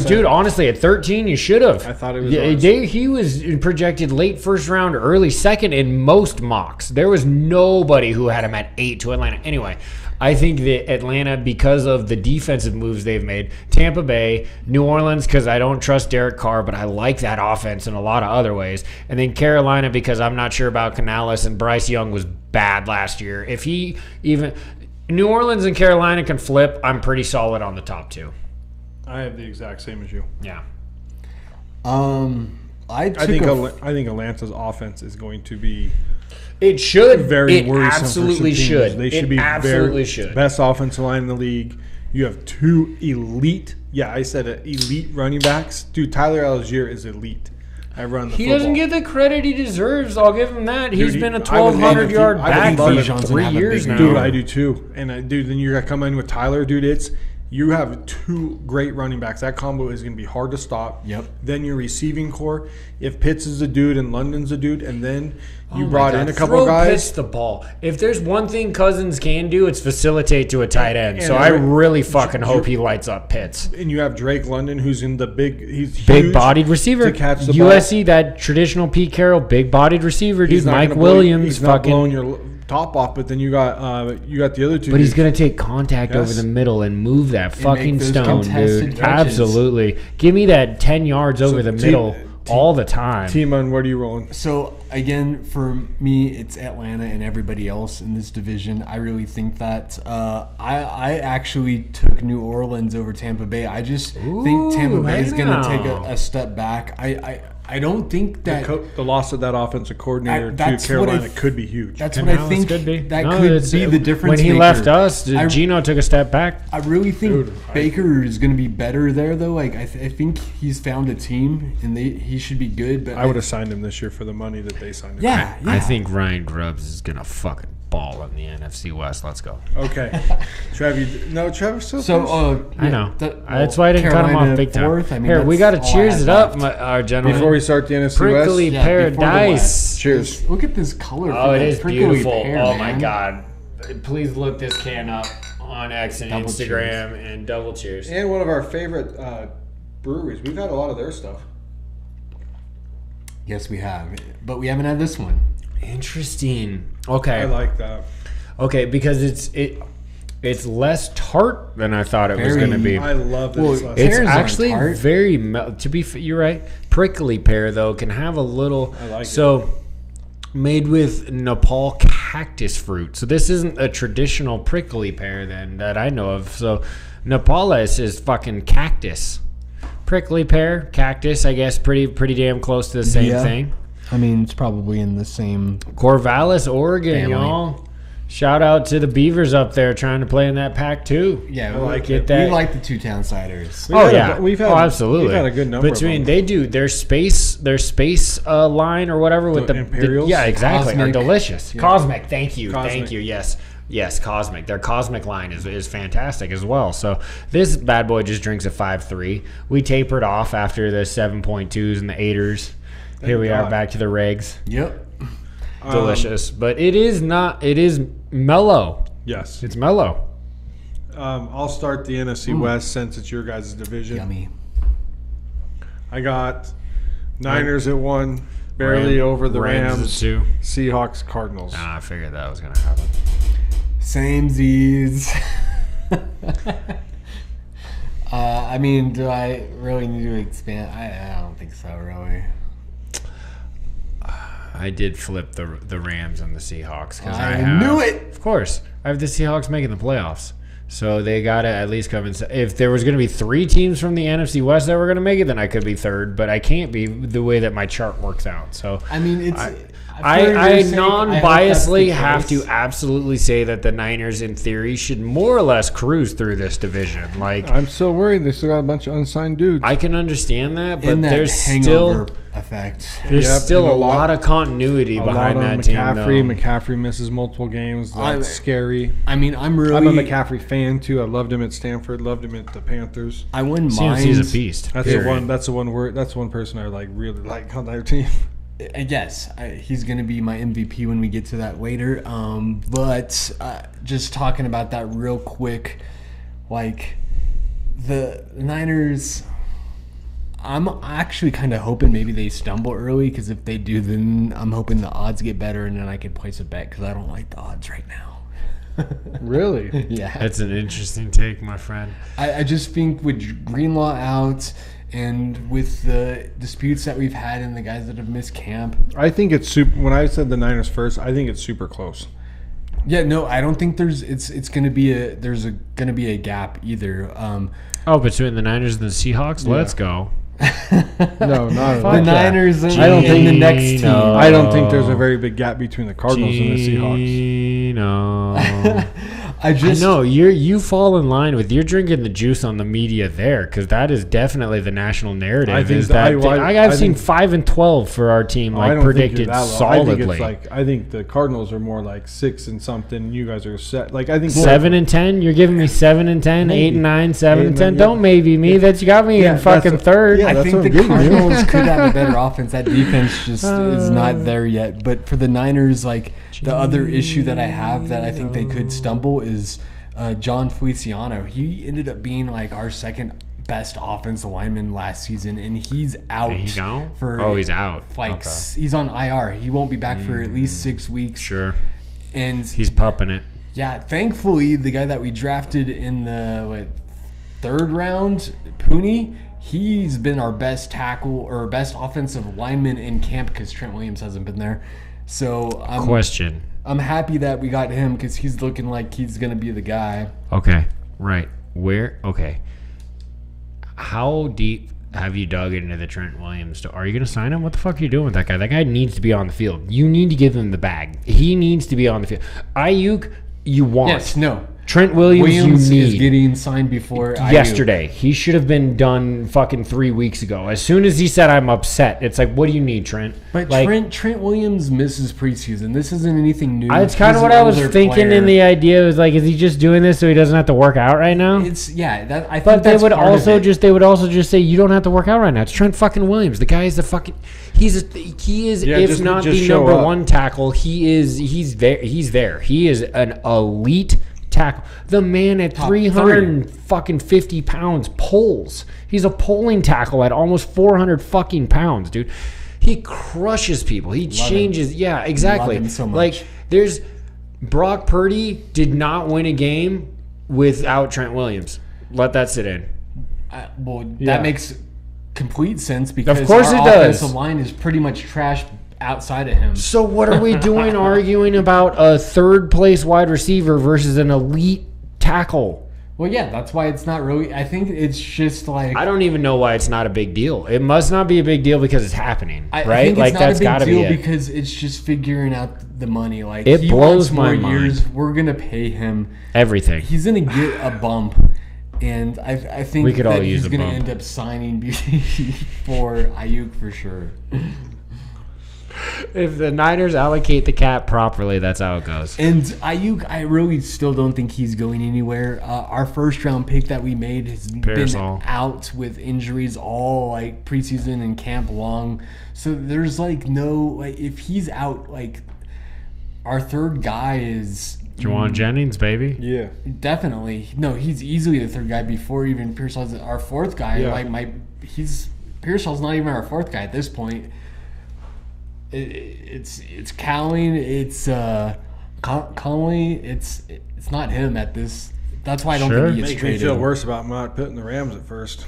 B: Dude, honestly, at 13, you should have.
A: I thought it was
B: He was projected late first round, early second in most mocks. There was nobody who had him at 8 to Atlanta. Anyway, I think that Atlanta, because of the defensive moves they've made, Tampa Bay, New Orleans, because I don't trust Derek Carr, but I like that offense in a lot of other ways, and then Carolina, because I'm not sure about Canales, and Bryce Young was bad last year. If he even... New Orleans and Carolina can flip, I'm pretty solid on the top 2.
A: I have the exact same as you.
B: Yeah.
A: I think Atlanta's offense is going to be
B: It should.
A: very
B: It
A: worrisome.
B: absolutely
A: for some
B: should.
A: teams. They should
B: It
A: be
B: absolutely should.
A: best offensive line in the league. You have 2 elite. Yeah, I said elite running backs. Dude, Tyler Algier is elite. I run the
B: He
A: football.
B: doesn't get the credit he deserves. I'll give him that. He's
A: Dude,
B: been a
A: I would love
B: 1,200-yard
A: if he- I
B: back
A: would love
B: for
A: if
C: Johnson
B: 3
C: had a
B: years
C: big
B: now.
A: Dude, I do too. And dude, then you're gonna come in with Tyler, dude. You have 2 great running backs. That combo is gonna be hard to stop.
C: Yep.
A: Then your receiving core. If Pitts is a dude and London's a dude, and then you
B: Oh my
A: brought
B: God,
A: in a couple
B: throw
A: guys.
B: Pitts the ball. If there's one thing Cousins can do, it's facilitate to a tight end.
A: And
B: So I
A: Drake-
B: really fucking hope he lights up Pitts.
A: And you have Drake London, who's in the he's huge
B: Big-bodied receiver.
A: to catch the
B: USC, that traditional Pete Carroll, big-bodied receiver,
A: He's
B: dude.
A: not
B: Mike
A: gonna blow-
B: Williams,
A: he's not blowing
B: fucking.
A: your top off, but then you got the other 2.
B: But he's
A: dudes.
B: going to take contact over
A: Yes.
B: the middle and move that
C: make
B: fucking
C: those
B: stone,
C: contested
B: dude.
C: catches.
B: Absolutely. Give me that 10 yards over the middle all the time.
A: T-Man, what are you rolling?
C: So again, for me, it's Atlanta and everybody else in this division. I really think that I actually took New Orleans over Tampa Bay. I just think Tampa Bay is going to take a step back. I don't think that
A: The loss of that offensive coordinator to
C: that's what
A: Carolina
C: I-
A: could be huge.
C: that's what I
B: Canales
C: think
B: could be.
C: that
B: No,
C: could
B: it's-
C: be the difference.
B: When he
C: maker.
B: left us,
C: I-
B: Gino took a step back.
C: I really think
A: Dude,
C: Baker is going to be better there, though. Like I think he's found a team, and he should be good. But
A: I would have signed him this year for the money that they signed him.
C: yeah.
B: I think Ryan Grubbs is going to fucking ball in the NFC West. Let's go.
A: Okay, Trevor still.
C: So
B: I know. That's why I didn't cut him off big time.
C: Fourth, I mean,
B: Here, we
C: that's
B: got to
C: all I
B: cheers
C: had
B: it up,
C: left.
B: our gentlemen.
A: before we start the NFC
B: Prickly
A: West,
C: before the
B: Paradise.
C: West.
A: cheers.
C: Look at this color.
B: Oh,
C: for
B: it
C: that
B: is
C: prickly
B: beautiful.
C: pear,
B: Oh my
C: man.
B: God. Please look this can up on X and
C: Double
B: Instagram and double cheers.
A: And one of our favorite breweries. We've had a lot of their stuff.
C: Yes, we have, but we haven't had this one.
B: Interesting. Okay.
A: I like that.
B: Okay, because it's less tart than I thought it was
C: Very-
B: going to be.
A: I love that.
C: Well,
A: it's less-
B: It's
C: Pears aren't
B: actually
C: tart.
B: very you're right. Prickly pear though can have a little.
A: I like
B: so made with Nepal cactus fruit. So this isn't a traditional prickly pear then that I know of. So Nepalese is fucking cactus. Prickly pear, cactus. I guess pretty damn close to the same
C: Yeah.
B: thing.
C: I mean, it's probably in the same.
B: Corvallis, Oregon,
C: Family.
B: y'all. Shout out to the Beavers up there trying to play in that pack too.
C: Yeah,
A: I like
B: Get
A: it.
B: that.
C: We like the two-town ciders.
A: We've
B: Oh
A: had a-
B: yeah,
A: we've had-
B: oh absolutely.
A: we've had a good number of
B: between
A: them.
B: they do their space line or whatever with
A: The
B: the
A: Imperials?
B: yeah exactly
C: Cosmic.
B: are delicious. Cosmic, thank you,
A: Cosmic.
B: yes Cosmic. Their Cosmic line is fantastic as well. So this bad boy just drinks a 5.3. We tapered off after the 7.2s and the 8ers. Here we are
A: God.
B: back to the regs.
C: Yep.
B: Delicious, but it is not. It is mellow.
A: Yes.
B: It's mellow.
A: I'll start the NFC West since it's your guys' division.
C: Yummy.
A: I got Niners at 1, barely over the Rams,
B: at 2.
A: Seahawks, Cardinals.
B: I figured that was gonna happen.
C: Same Z's. I mean, do I really need to expand? I don't think so, really.
B: I did flip the Rams and the Seahawks because
C: I
B: have,
C: knew it.
B: Of course, I have the Seahawks making the playoffs, so they got to at least come in. If there was going to be 3 teams from the NFC West that were going to make it, then I could be third, but I can't be the way that my chart works out. So
C: I mean, it's.
B: I non-biasly have to absolutely say that the Niners, in theory, should more or less cruise through this division. Like
A: I'm still worried. They still got a bunch of unsigned dudes.
B: I can understand that, but
C: in that
B: there's
C: hangover
B: still
C: effect.
B: there's
A: Yep,
B: still
A: and
B: a lot of continuity
A: a
B: behind
A: lot
B: that
A: on
B: team.
A: McCaffrey.
B: Though.
A: McCaffrey misses multiple games. That's scary.
C: I mean, I'm
A: I'm a
C: really.
A: McCaffrey fan too. I loved him at Stanford. Loved him at the Panthers.
C: I wouldn't
B: Seems he's
C: mind.
B: a beast.
A: That's the one. That's the one word. That's one person I really like on their team.
C: Yes, he's going to be my MVP when we get to that later. But just talking about that real quick, like The Niners, I'm actually kind of hoping maybe they stumble early, because if they do, then I'm hoping the odds get better, and then I can place a bet, because I don't like the odds right now.
A: Really?
C: Yeah.
B: That's an interesting take, my friend.
C: I just think with Greenlaw out and with the disputes that we've had and the guys that have missed camp.
A: I think it's super. When I said the Niners first, I think it's super close.
C: Yeah, no, I don't think there's gonna be a gap either.
B: Between the Niners and the Seahawks, let's go.
A: No, not at all.
C: The Niners and
A: I don't think
C: the next team.
A: I don't think there's a very big gap between the Cardinals and the Seahawks.
C: I
B: know you fall in line with you're drinking the juice on the media there, because that is definitely the national narrative.
A: I think
B: I've seen 5-12 for our team, predicted solidly.
A: I think the Cardinals are more like 6 and something. You guys are set. Like I think
B: 7-10. You're giving me 7-10, 8-9, 7-10.
A: Yeah.
B: Don't maybe me. That's got me in fucking third.
A: Yeah,
C: I
A: that's
C: think
A: what
C: the
A: I'm getting at.
C: Cardinals could have a better offense. That defense just is not there yet. But for the Niners, like the other issue that I have that I think they could stumble is John Feliciano. He ended up being like our second best offensive lineman last season, and he's out.
B: He's out?
C: For
B: he's out.
C: Like
B: Okay.
C: he's on IR. He won't be back for at least 6 weeks.
B: Sure.
C: And
B: He's pumping it.
C: yeah, thankfully the guy that we drafted in the third round, Pooney, he's been our best tackle or best offensive lineman in camp, because Trent Williams hasn't been there. So
B: Question.
C: I'm happy that we got him, because he's looking like he's going to be the guy.
B: Okay. Right. Okay. How deep have you dug into the Trent Williams? Are you going to sign him? What the fuck are you doing with that guy? That guy needs to be on the field. You need to give him the bag. He needs to be on the field. Ayuk, you want.
C: Yes, no.
B: Trent Williams you
C: is
B: need.
C: getting signed before
B: Yesterday. He should have been done fucking 3 weeks ago. As soon as he said, I'm upset, it's like, what do you need, Trent?
C: But
B: like,
C: Trent Williams misses preseason. This isn't anything new.
B: That's kind of
C: He's
B: what
C: an
B: I was
C: older
B: thinking
C: player.
B: in the idea. Was like, is he just doing this so he doesn't have to work out right now?
C: I think
B: But they
C: that's
B: would
C: part of
B: also
C: it.
B: they would also just say you don't have to work out right now. It's Trent fucking Williams. The guy is the fucking he is
A: Yeah,
B: if
A: just-
B: not
A: just
B: the
A: show
B: number
A: up.
B: one tackle. He's there. He is an elite tackle. The man at
C: Top
B: 350 pounds pulls. He's a pulling tackle at almost 400 fucking pounds, dude. He crushes people. He changes. Yeah, exactly.
C: Love him so much.
B: Like there's Brock Purdy did not win a game without Trent Williams. Let that sit in.
C: That makes complete sense, because
B: Of course
C: our
B: it does.
C: offensive line is pretty much trash outside of him.
B: So what are we doing arguing about a third place wide receiver versus an elite tackle?
C: Well, yeah, that's why it's not really. I think it's just like
B: I don't even know why it's not a big deal. It must not be a big deal because it's happening,
C: I
B: right?
C: think
B: Like
C: it's
B: that's
C: not
B: got
C: a
B: to
C: big
B: be
C: deal
B: it.
C: because it's just figuring out the money. Like
B: It
C: he
B: blows
C: wants more
B: my mind.
C: years. We're gonna pay him.
B: Everything.
C: He's gonna get a bump, and I think
B: We could
C: that
B: all use
C: he's
B: a
C: gonna
B: bump.
C: end up signing for Ayuk for sure.
B: If the Niners allocate the cap properly, that's how it goes.
C: And Ayuk, I really still don't think he's going anywhere. Our first round pick that we made has
B: Parasol.
C: been out with injuries all like preseason and camp long. So there's like no like if he's out, like our third guy is
B: Juwan Jennings, baby.
A: Yeah.
C: definitely no. He's easily the third guy before even Pearsall's our fourth guy.
A: Yeah.
C: Like Pearsall's not even our fourth guy at this point. It's Cowling, it's Conley, it's not him at this. That's why I don't
B: Sure.
C: think he gets
A: Makes me
C: traded.
A: feel worse about not putting the Rams at first.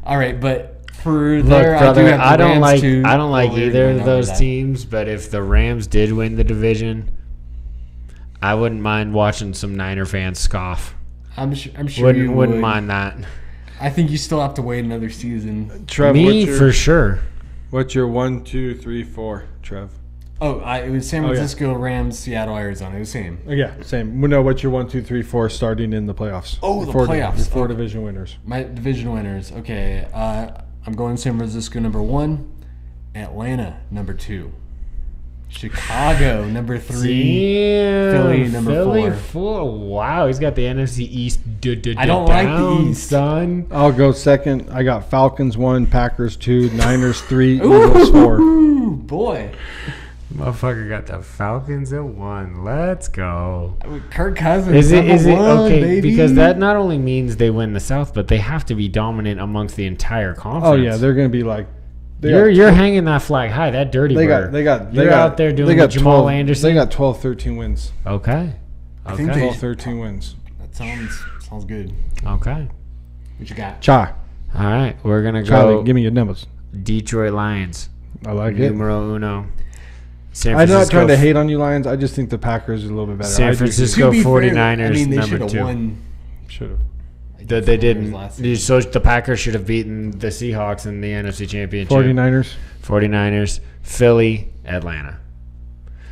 C: All right, but for
B: Look,
C: there,
B: brother,
C: I do have the Rams
B: I don't like
C: Oh, we already
B: either
C: went
B: of
C: over
B: those
C: that.
B: teams. But if the Rams did win the division, I wouldn't mind watching some Niner fans scoff.
C: I'm sure you
B: Wouldn't
C: would.
B: mind that.
C: I think you still have to wait another season.
A: Trev,
B: Me for sure.
A: what's your 1, 2, 3, 4, Trev?
C: Oh, it was San
A: Oh, yeah.
C: Francisco, Rams, Seattle, Arizona. It was same.
A: Oh, yeah, same. We know what's your 1, 2, 3, 4 starting in the playoffs.
C: Oh, the
A: Four-
C: playoffs.
A: Your 4
C: Okay.
A: division winners.
C: My division winners. Okay, I'm going San Francisco number 1, Atlanta number 2, Chicago number 3.
B: Damn,
C: Philly, number
B: 4. Wow, he's got the NFC East.
C: I don't like the
B: down,
C: East.
B: son.
A: I'll go second. I got Falcons 1, Packers 2, Niners 3, Eagles 4.
C: Ooh, boy.
B: Motherfucker got the Falcons at 1. Let's go.
C: Kirk Cousins.
B: Is it
C: #1,
B: okay?
C: baby.
B: Because that not only means they win the South, but they have to be dominant amongst the entire conference.
A: Oh yeah, they're gonna be like.
B: You're hanging that flag high. That dirty bird. You're out there doing the Jamal Anderson.
A: They got 12, 13 wins.
B: Okay.
C: I think
A: 12, 13 wins.
C: That sounds good.
B: Okay.
C: What you got?
A: Cha.
B: All right. We're gonna
A: Charlie,
B: go
A: give me your numbers.
B: Detroit Lions.
A: I like it.
B: Numero uno. San
A: I'm not
B: Francisco.
A: trying to hate on you, Lions. I just think the Packers are a little bit better.
B: San Francisco
C: To be fair,
B: 49ers.
C: I mean, they
B: number
C: should have
B: 2.
C: won.
A: Should have.
B: That they didn't.
C: last season.
B: So the Packers should have beaten the Seahawks in the NFC Championship.
A: 49ers.
B: 49ers, Philly, Atlanta.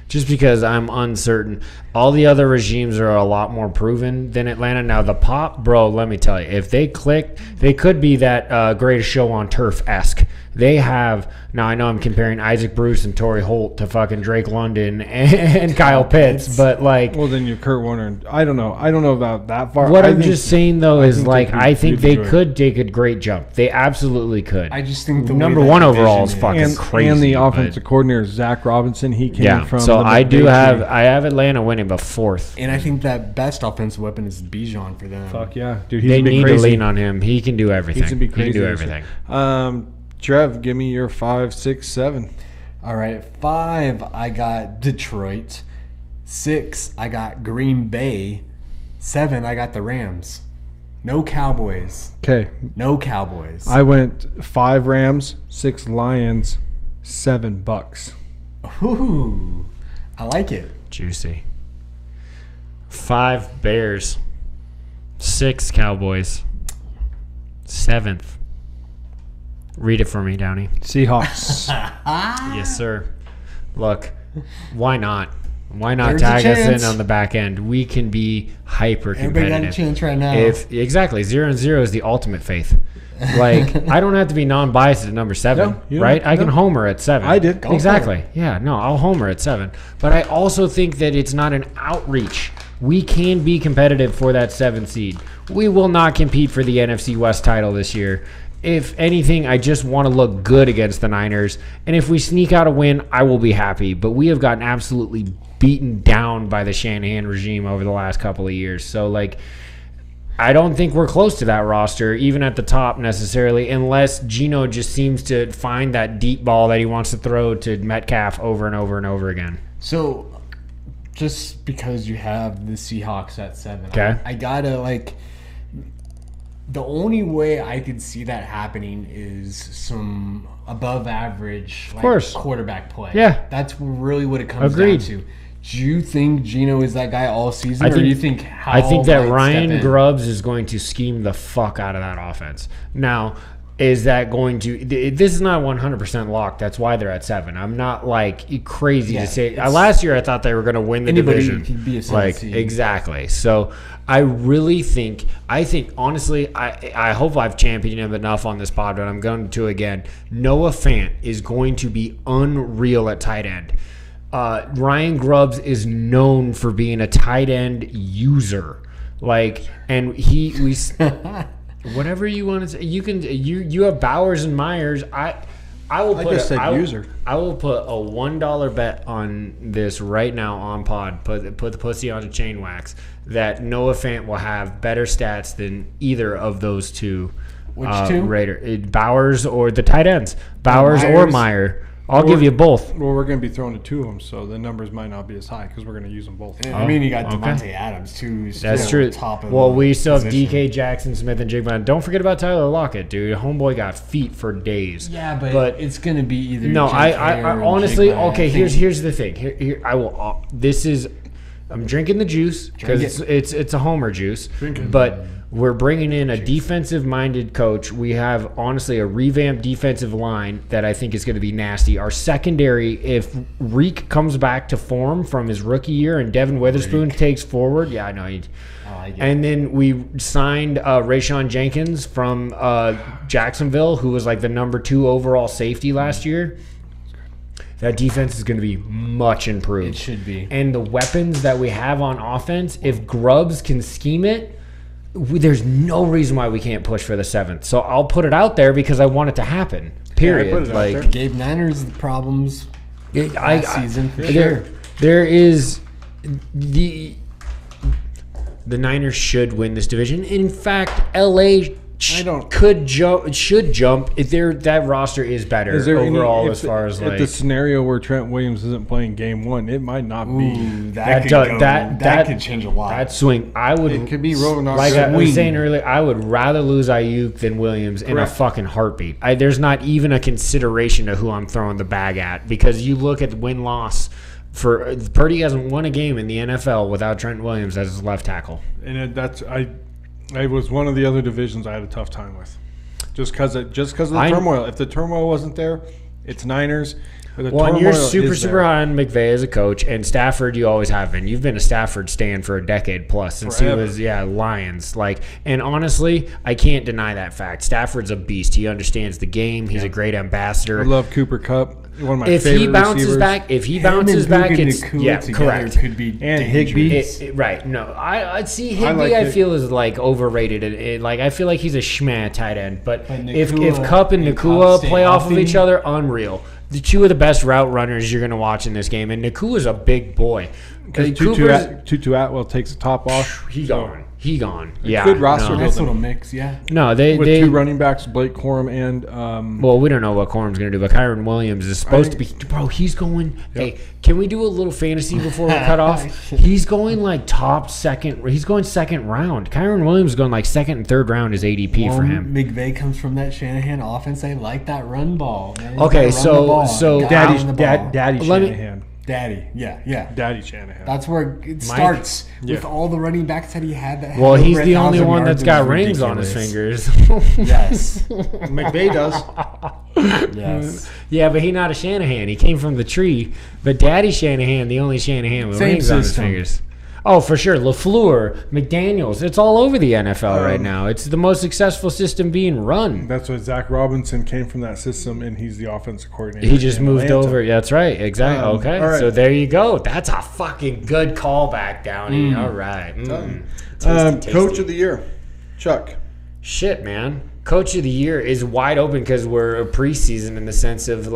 B: Just because I'm uncertain. All the other regimes are a lot more proven than Atlanta. Now, the Pop, bro, let me tell you, if they click, they could be that greatest show on turf-esque. They have, now I know I'm comparing Isaac Bruce and Torrey Holt to fucking Drake London and Kyle Pitts, but like.
A: Well, then you're Kurt Warner. I don't know. I don't know about that far.
B: What I'm just saying, though, is like, I think they
A: could
B: could take a great jump. They absolutely could.
C: I just think the
B: Number
C: way that
B: one overall is
C: division
B: fucking
A: and,
B: crazy.
A: and the
B: but-
A: offensive coordinator, Zach Robinson, he came
B: Yeah,
A: from
B: so
A: the
B: I do
A: McVay
B: have
A: team.
B: I have Atlanta winning by 4th.
C: And I think that best offensive weapon is Bijan for them.
A: Fuck yeah. Dude, he's
B: They
A: gonna be
B: need
A: crazy.
B: to lean on him. He can do everything.
A: He's gonna be
B: He
A: crazy.
B: can do
A: this year.
B: everything.
A: Trev, give me your 5, 6, 7.
C: All right, 5, I got Detroit. 6, I got Green Bay. 7, I got the Rams. No Cowboys.
A: Okay.
C: No Cowboys.
A: I went 5 Rams, 6 Lions, 7 Bucks.
C: Ooh, I like it.
B: Juicy. 5 Bears. 6 Cowboys. 7th. Read it for me, Downey.
A: Seahawks.
B: Yes, sir. Look, why not? Why not
C: There's a
B: tag us
C: chance.
B: in on the back end? We can be hyper
C: Everybody got a
B: competitive.
C: chance right now.
B: If exactly 0-0 is the ultimate faith. Like I don't have to be non-biased at number 7,
A: No, you don't.
B: right? I can
A: No.
B: homer at 7.
A: I did.
C: Go for
B: Exactly. Yeah. No, I'll homer at 7. But I also think that it's not an outreach. We can be competitive for that 7th seed. We will not compete for the NFC West title this year. If anything, I just want to look good against the Niners. And if we sneak out a win, I will be happy. But we have gotten absolutely beaten down by the Shanahan regime over the last couple of years. So, like, I don't think we're close to that roster, even at the top necessarily, unless Gino just seems to find that deep ball that he wants to throw to Metcalf over and over and over again.
C: So, just because you have the Seahawks at 7,
B: Okay.
C: I gotta, like, the only way I could see that happening is some above average
B: course.
C: quarterback play.
B: Yeah.
C: That's really what it comes
B: Agreed.
C: down to. Do you think Gino is that guy all season, or do you think Howell
B: I think that
C: might step
B: Ryan
C: in?
B: Grubbs is going to scheme the fuck out of that offense. Now, is that going to? This is not 100% locked. That's why they're at 7. I'm not like crazy
C: Yeah,
B: to say.
C: it's-
B: Last year, I thought they were going to win the
C: Anybody
B: division.
C: could be a 7th
B: Like
C: seed.
B: exactly. So I really think. I think honestly, I hope I've championed him enough on this pod, but I'm going to again. Noah Fant is going to be unreal at tight end. Ryan Grubbs is known for being a tight end user, like, and we whatever you want to say. You can you have Bowers and Myers. I will
A: I
B: put
A: just said user.
B: I will put a $1 bet on this right now on pod. Put the pussy on the chain wax that Noah Fant will have better stats than either of those two.
C: Which two?
B: Bowers or the tight ends. Bowers or
C: Myers.
B: Meyer. I'll give you both.
A: Well, we're going to be throwing to 2 of them, so the numbers might not be as high because we're going to use them both.
C: I mean, you got
B: okay.
C: Devontae Adams too. who's
B: That's
C: still
B: true.
C: Top of
B: Well,
C: the
B: we still have
C: position.
B: DK Jackson, Smith, and Jigba. Don't forget about Tyler Lockett, dude. Homeboy got feet for days.
C: Yeah, but it's gonna be either.
B: No, I
C: JK or
B: honestly,
C: Jigba. I
B: okay.
C: think-
B: Here's the thing. Here I will. This is. I'm drinking the juice because
C: Drink
B: it's a Homer juice. But we're bringing in a defensive-minded coach. We have honestly a revamped defensive line that I think is going to be nasty. Our secondary, if Reek comes back to form from his rookie year and Devin Witherspoon takes forward, yeah, I know.
C: I like it.
B: And then we signed Rayshon Jenkins from Jacksonville, who was like the number 2 overall safety last year. That defense is going to be much improved.
C: It should be.
B: And the weapons that we have on offense, if Grubbs can scheme it, there's no reason why we can't push for the 7th. So I'll put it out there because I want it to happen. Period.
A: put it out
B: like
A: there.
C: Gabe Niners the problems. season for sure.
B: There is the Niners should win this division. In fact, LA should jump. If that roster is better overall as far as
A: if the scenario where Trent Williams isn't playing game one, it might not be.
C: That could change a lot.
B: That swing,
A: It could be rolling off.
B: Like I was saying earlier, I would rather lose Ayuk than Williams in a fucking heartbeat. There's not even a consideration of who I'm throwing the bag at, because you look at the win-loss. For Purdy hasn't won a game in the NFL without Trent Williams as his left tackle.
A: And it was one of the other divisions I had a tough time with, just because of the turmoil. If the turmoil wasn't there, it's Niners.
B: Well, and you're super high on McVay as a coach, and Stafford you always have been. You've been a Stafford stan for a decade plus since
A: Forever.
B: he was Lions. And honestly, I can't deny that fact. Stafford's a beast. He understands the game. He's a great ambassador.
A: I love Cooper Kupp. One of my
B: If
A: favorite
B: he bounces
A: receivers.
B: back, it's correct.
C: Could be
A: And
C: dangerous.
A: Higbee.
B: Right. No, I see Higbee. I feel is overrated. I feel like he's a schmeh tight end. But if Kupp and Nakua play off of each other, unreal. The two of the best route runners you're going to watch in this game, and Nakua's a big boy.
A: Because Tutu Atwell takes the top off.
B: He gone. Yeah,
A: good roster
C: Nice
A: building.
C: little mix, yeah.
B: No, they
A: With two running backs, Blake Corum and
B: well, we don't know what Corum's going to do, but Kyron Williams is supposed to be. Bro, he's going. Yep. Hey, can we do a little fantasy before we cut off? He's going top second. He's going second round. Kyron Williams is going second and third round is ADP for him.
C: McVay comes from that Shanahan offense. They like that run ball. Man.
B: Okay, so
A: Daddy Shanahan.
C: Daddy, yeah.
A: Daddy Shanahan.
C: That's where it starts with all the running backs that he had.
B: Well, he's the only one that's got rings on his fingers.
C: Yes.
A: McVay does.
C: Yes.
B: Yeah, but he's not a Shanahan. He came from the tree. But Daddy Shanahan, the only Shanahan with
C: Same
B: rings on his
C: system.
B: fingers. Oh, for sure. LaFleur, McDaniels. It's all over the NFL right now. It's the most successful system being run.
A: That's what Zach Robinson came from, that system, and he's the offensive coordinator.
B: He just moved
A: Atlanta.
B: over. That's right. Exactly. Okay.
A: all right.
B: So there you go. That's a fucking good callback, Downey. All right. Tasty.
A: Coach of the year, Chuck.
B: Shit, man. Coach of the year is wide open because we're a preseason in the sense of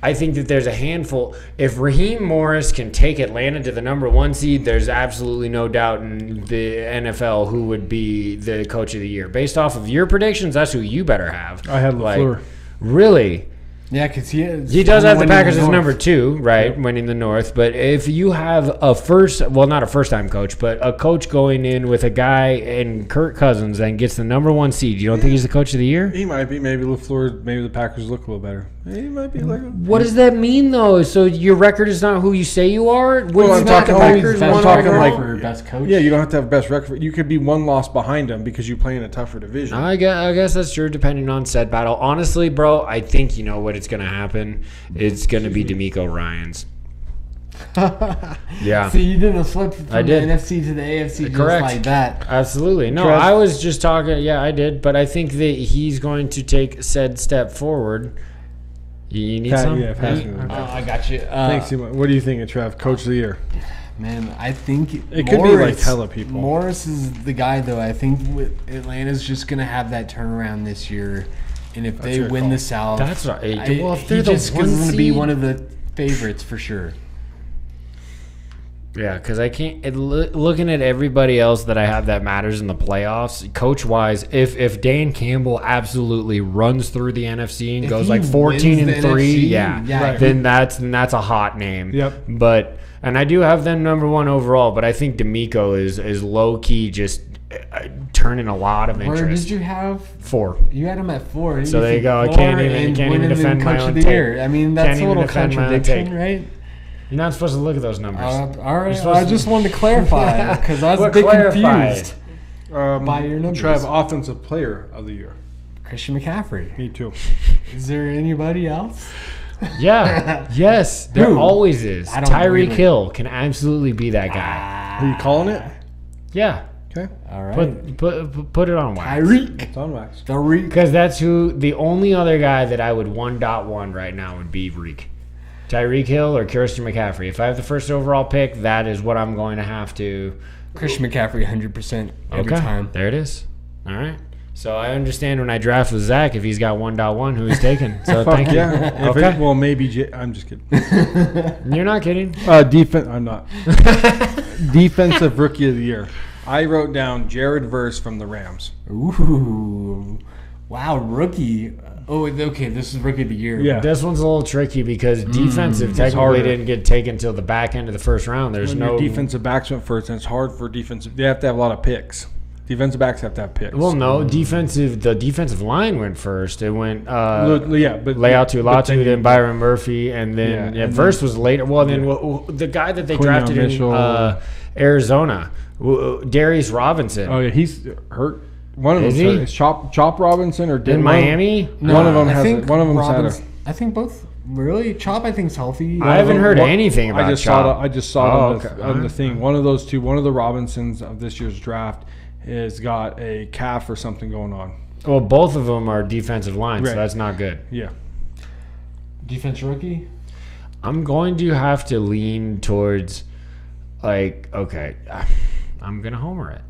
B: I think that there's a handful. If Raheem Morris can take Atlanta to the number 1 seed, there's absolutely no doubt in the NFL who would be the coach of the year. Based off of your predictions, that's who you better have.
A: I had LaFleur.
B: Really?
C: Yeah, because
B: he does have the Packers as number 2, right? Yep. Winning the North. But if you have not a first-time coach, but a coach going in with a guy in Kirk Cousins and gets the number 1 seed, you don't think he's the coach of the year?
A: He might be. Maybe LaFleur. Maybe the Packers look a little better. He might be
B: What does that mean, though? So your record is not who you say you are?
A: I'm talking
C: best coach.
A: Yeah, you don't have to have best record. You could be one loss behind him because you play in a tougher division.
B: I guess that's true, depending on said battle. Honestly, bro, I think you know what it's going to happen. It's going to be D'Amico Ryans. Yeah.
C: So you did a flip from the NFC to the AFC
B: Correct.
C: just like that.
B: Absolutely. No, I was just talking. Yeah, I did. But I think that he's going to take said step forward. You need some?
A: Yeah, pass me.
C: I got you.
A: Thanks, Simon. What do you think of Trev, Coach of the Year?
C: Man, I think
A: it could be hella people.
C: Morris is the guy, though. I think Atlanta's just going to have that turnaround this year. And if they win the South,
B: that's right. Well, if they're
C: just
B: the 1
C: going to be
B: seed,
C: one of the favorites for sure.
B: Yeah, because I can't. Looking at everybody else that I have that matters in the playoffs, coach-wise, if Dan Campbell absolutely runs through the NFC and goes 14-3, then that's a hot name.
A: Yep.
B: And I do have them number 1 overall, but I think D'Amico is low key just turning a lot of interest.
C: Where did you have
B: 4?
C: You had him at 4.
B: So there you go. I can't even defend my own take.
C: I mean, that's a little contradiction, right?
B: You're not supposed to look at those numbers.
C: All right. I just wanted to clarify because I was a bit confused by your numbers.
A: Trev, Offensive Player of the Year.
C: Christian McCaffrey.
A: Me too.
C: Is there anybody else?
B: Yeah. Yes. There always is. Tyreek Hill can absolutely be that guy.
A: Are you calling it?
B: Yeah.
A: Okay.
C: All right.
B: Put it on wax.
C: Tyreek.
A: It's on wax.
B: Because that's who the only other guy that I would 1.1 right now would be Reek. Tyreek Hill or Christian McCaffrey. If I have the first overall pick, that is what I'm going to have to.
C: Christian McCaffrey, 100% every time.
B: There it is. All right. So I understand when I draft with Zach if he's got 1.1 who he's taking. So thank you.
A: Yeah.
B: Okay.
A: Well, maybe. I'm just kidding.
B: You're not kidding.
A: Defense. I'm not. Defensive Rookie of the Year. I wrote down Jared Verse from the Rams.
C: Ooh. Wow, rookie. Oh, okay, this is Rookie of the Year.
A: Yeah.
B: This one's a little tricky because defensive technically
A: harder.
B: didn't get taken until the back end of the first round. There's
A: When
B: no
A: your defensive backs went first, and it's hard for defensive. They have to have a lot of picks. Defensive backs have to have picks.
B: Well, no, the defensive line went first. It went
A: but
B: Layout to
A: but
B: Latu, then Byron Murphy, and then
A: and
B: Verse
A: then-
B: was later. Well, then the guy that they
A: Quinyon
B: drafted
A: Mitchell.
B: in Arizona, Darius Robinson.
A: Oh yeah, he's hurt. One of
B: Is
A: them
B: he?
A: is Chop Robinson or
B: In
A: did
B: Miami?
A: One of them has it. One of them's had
C: Robbins-
A: it.
C: I think both. Really? Chop, I think, is healthy.
B: I haven't heard anything about
A: I just
B: Chop.
A: saw it. I just saw it
B: okay.
A: on the thing. One of those two. One of the Robinsons of this year's draft has got a calf or something going on.
B: Well, both of them are defensive lines,
A: Right.
B: so that's not good.
A: Yeah.
C: Defense rookie?
B: I'm going to have to lean towards, like, okay, I'm going to homer it.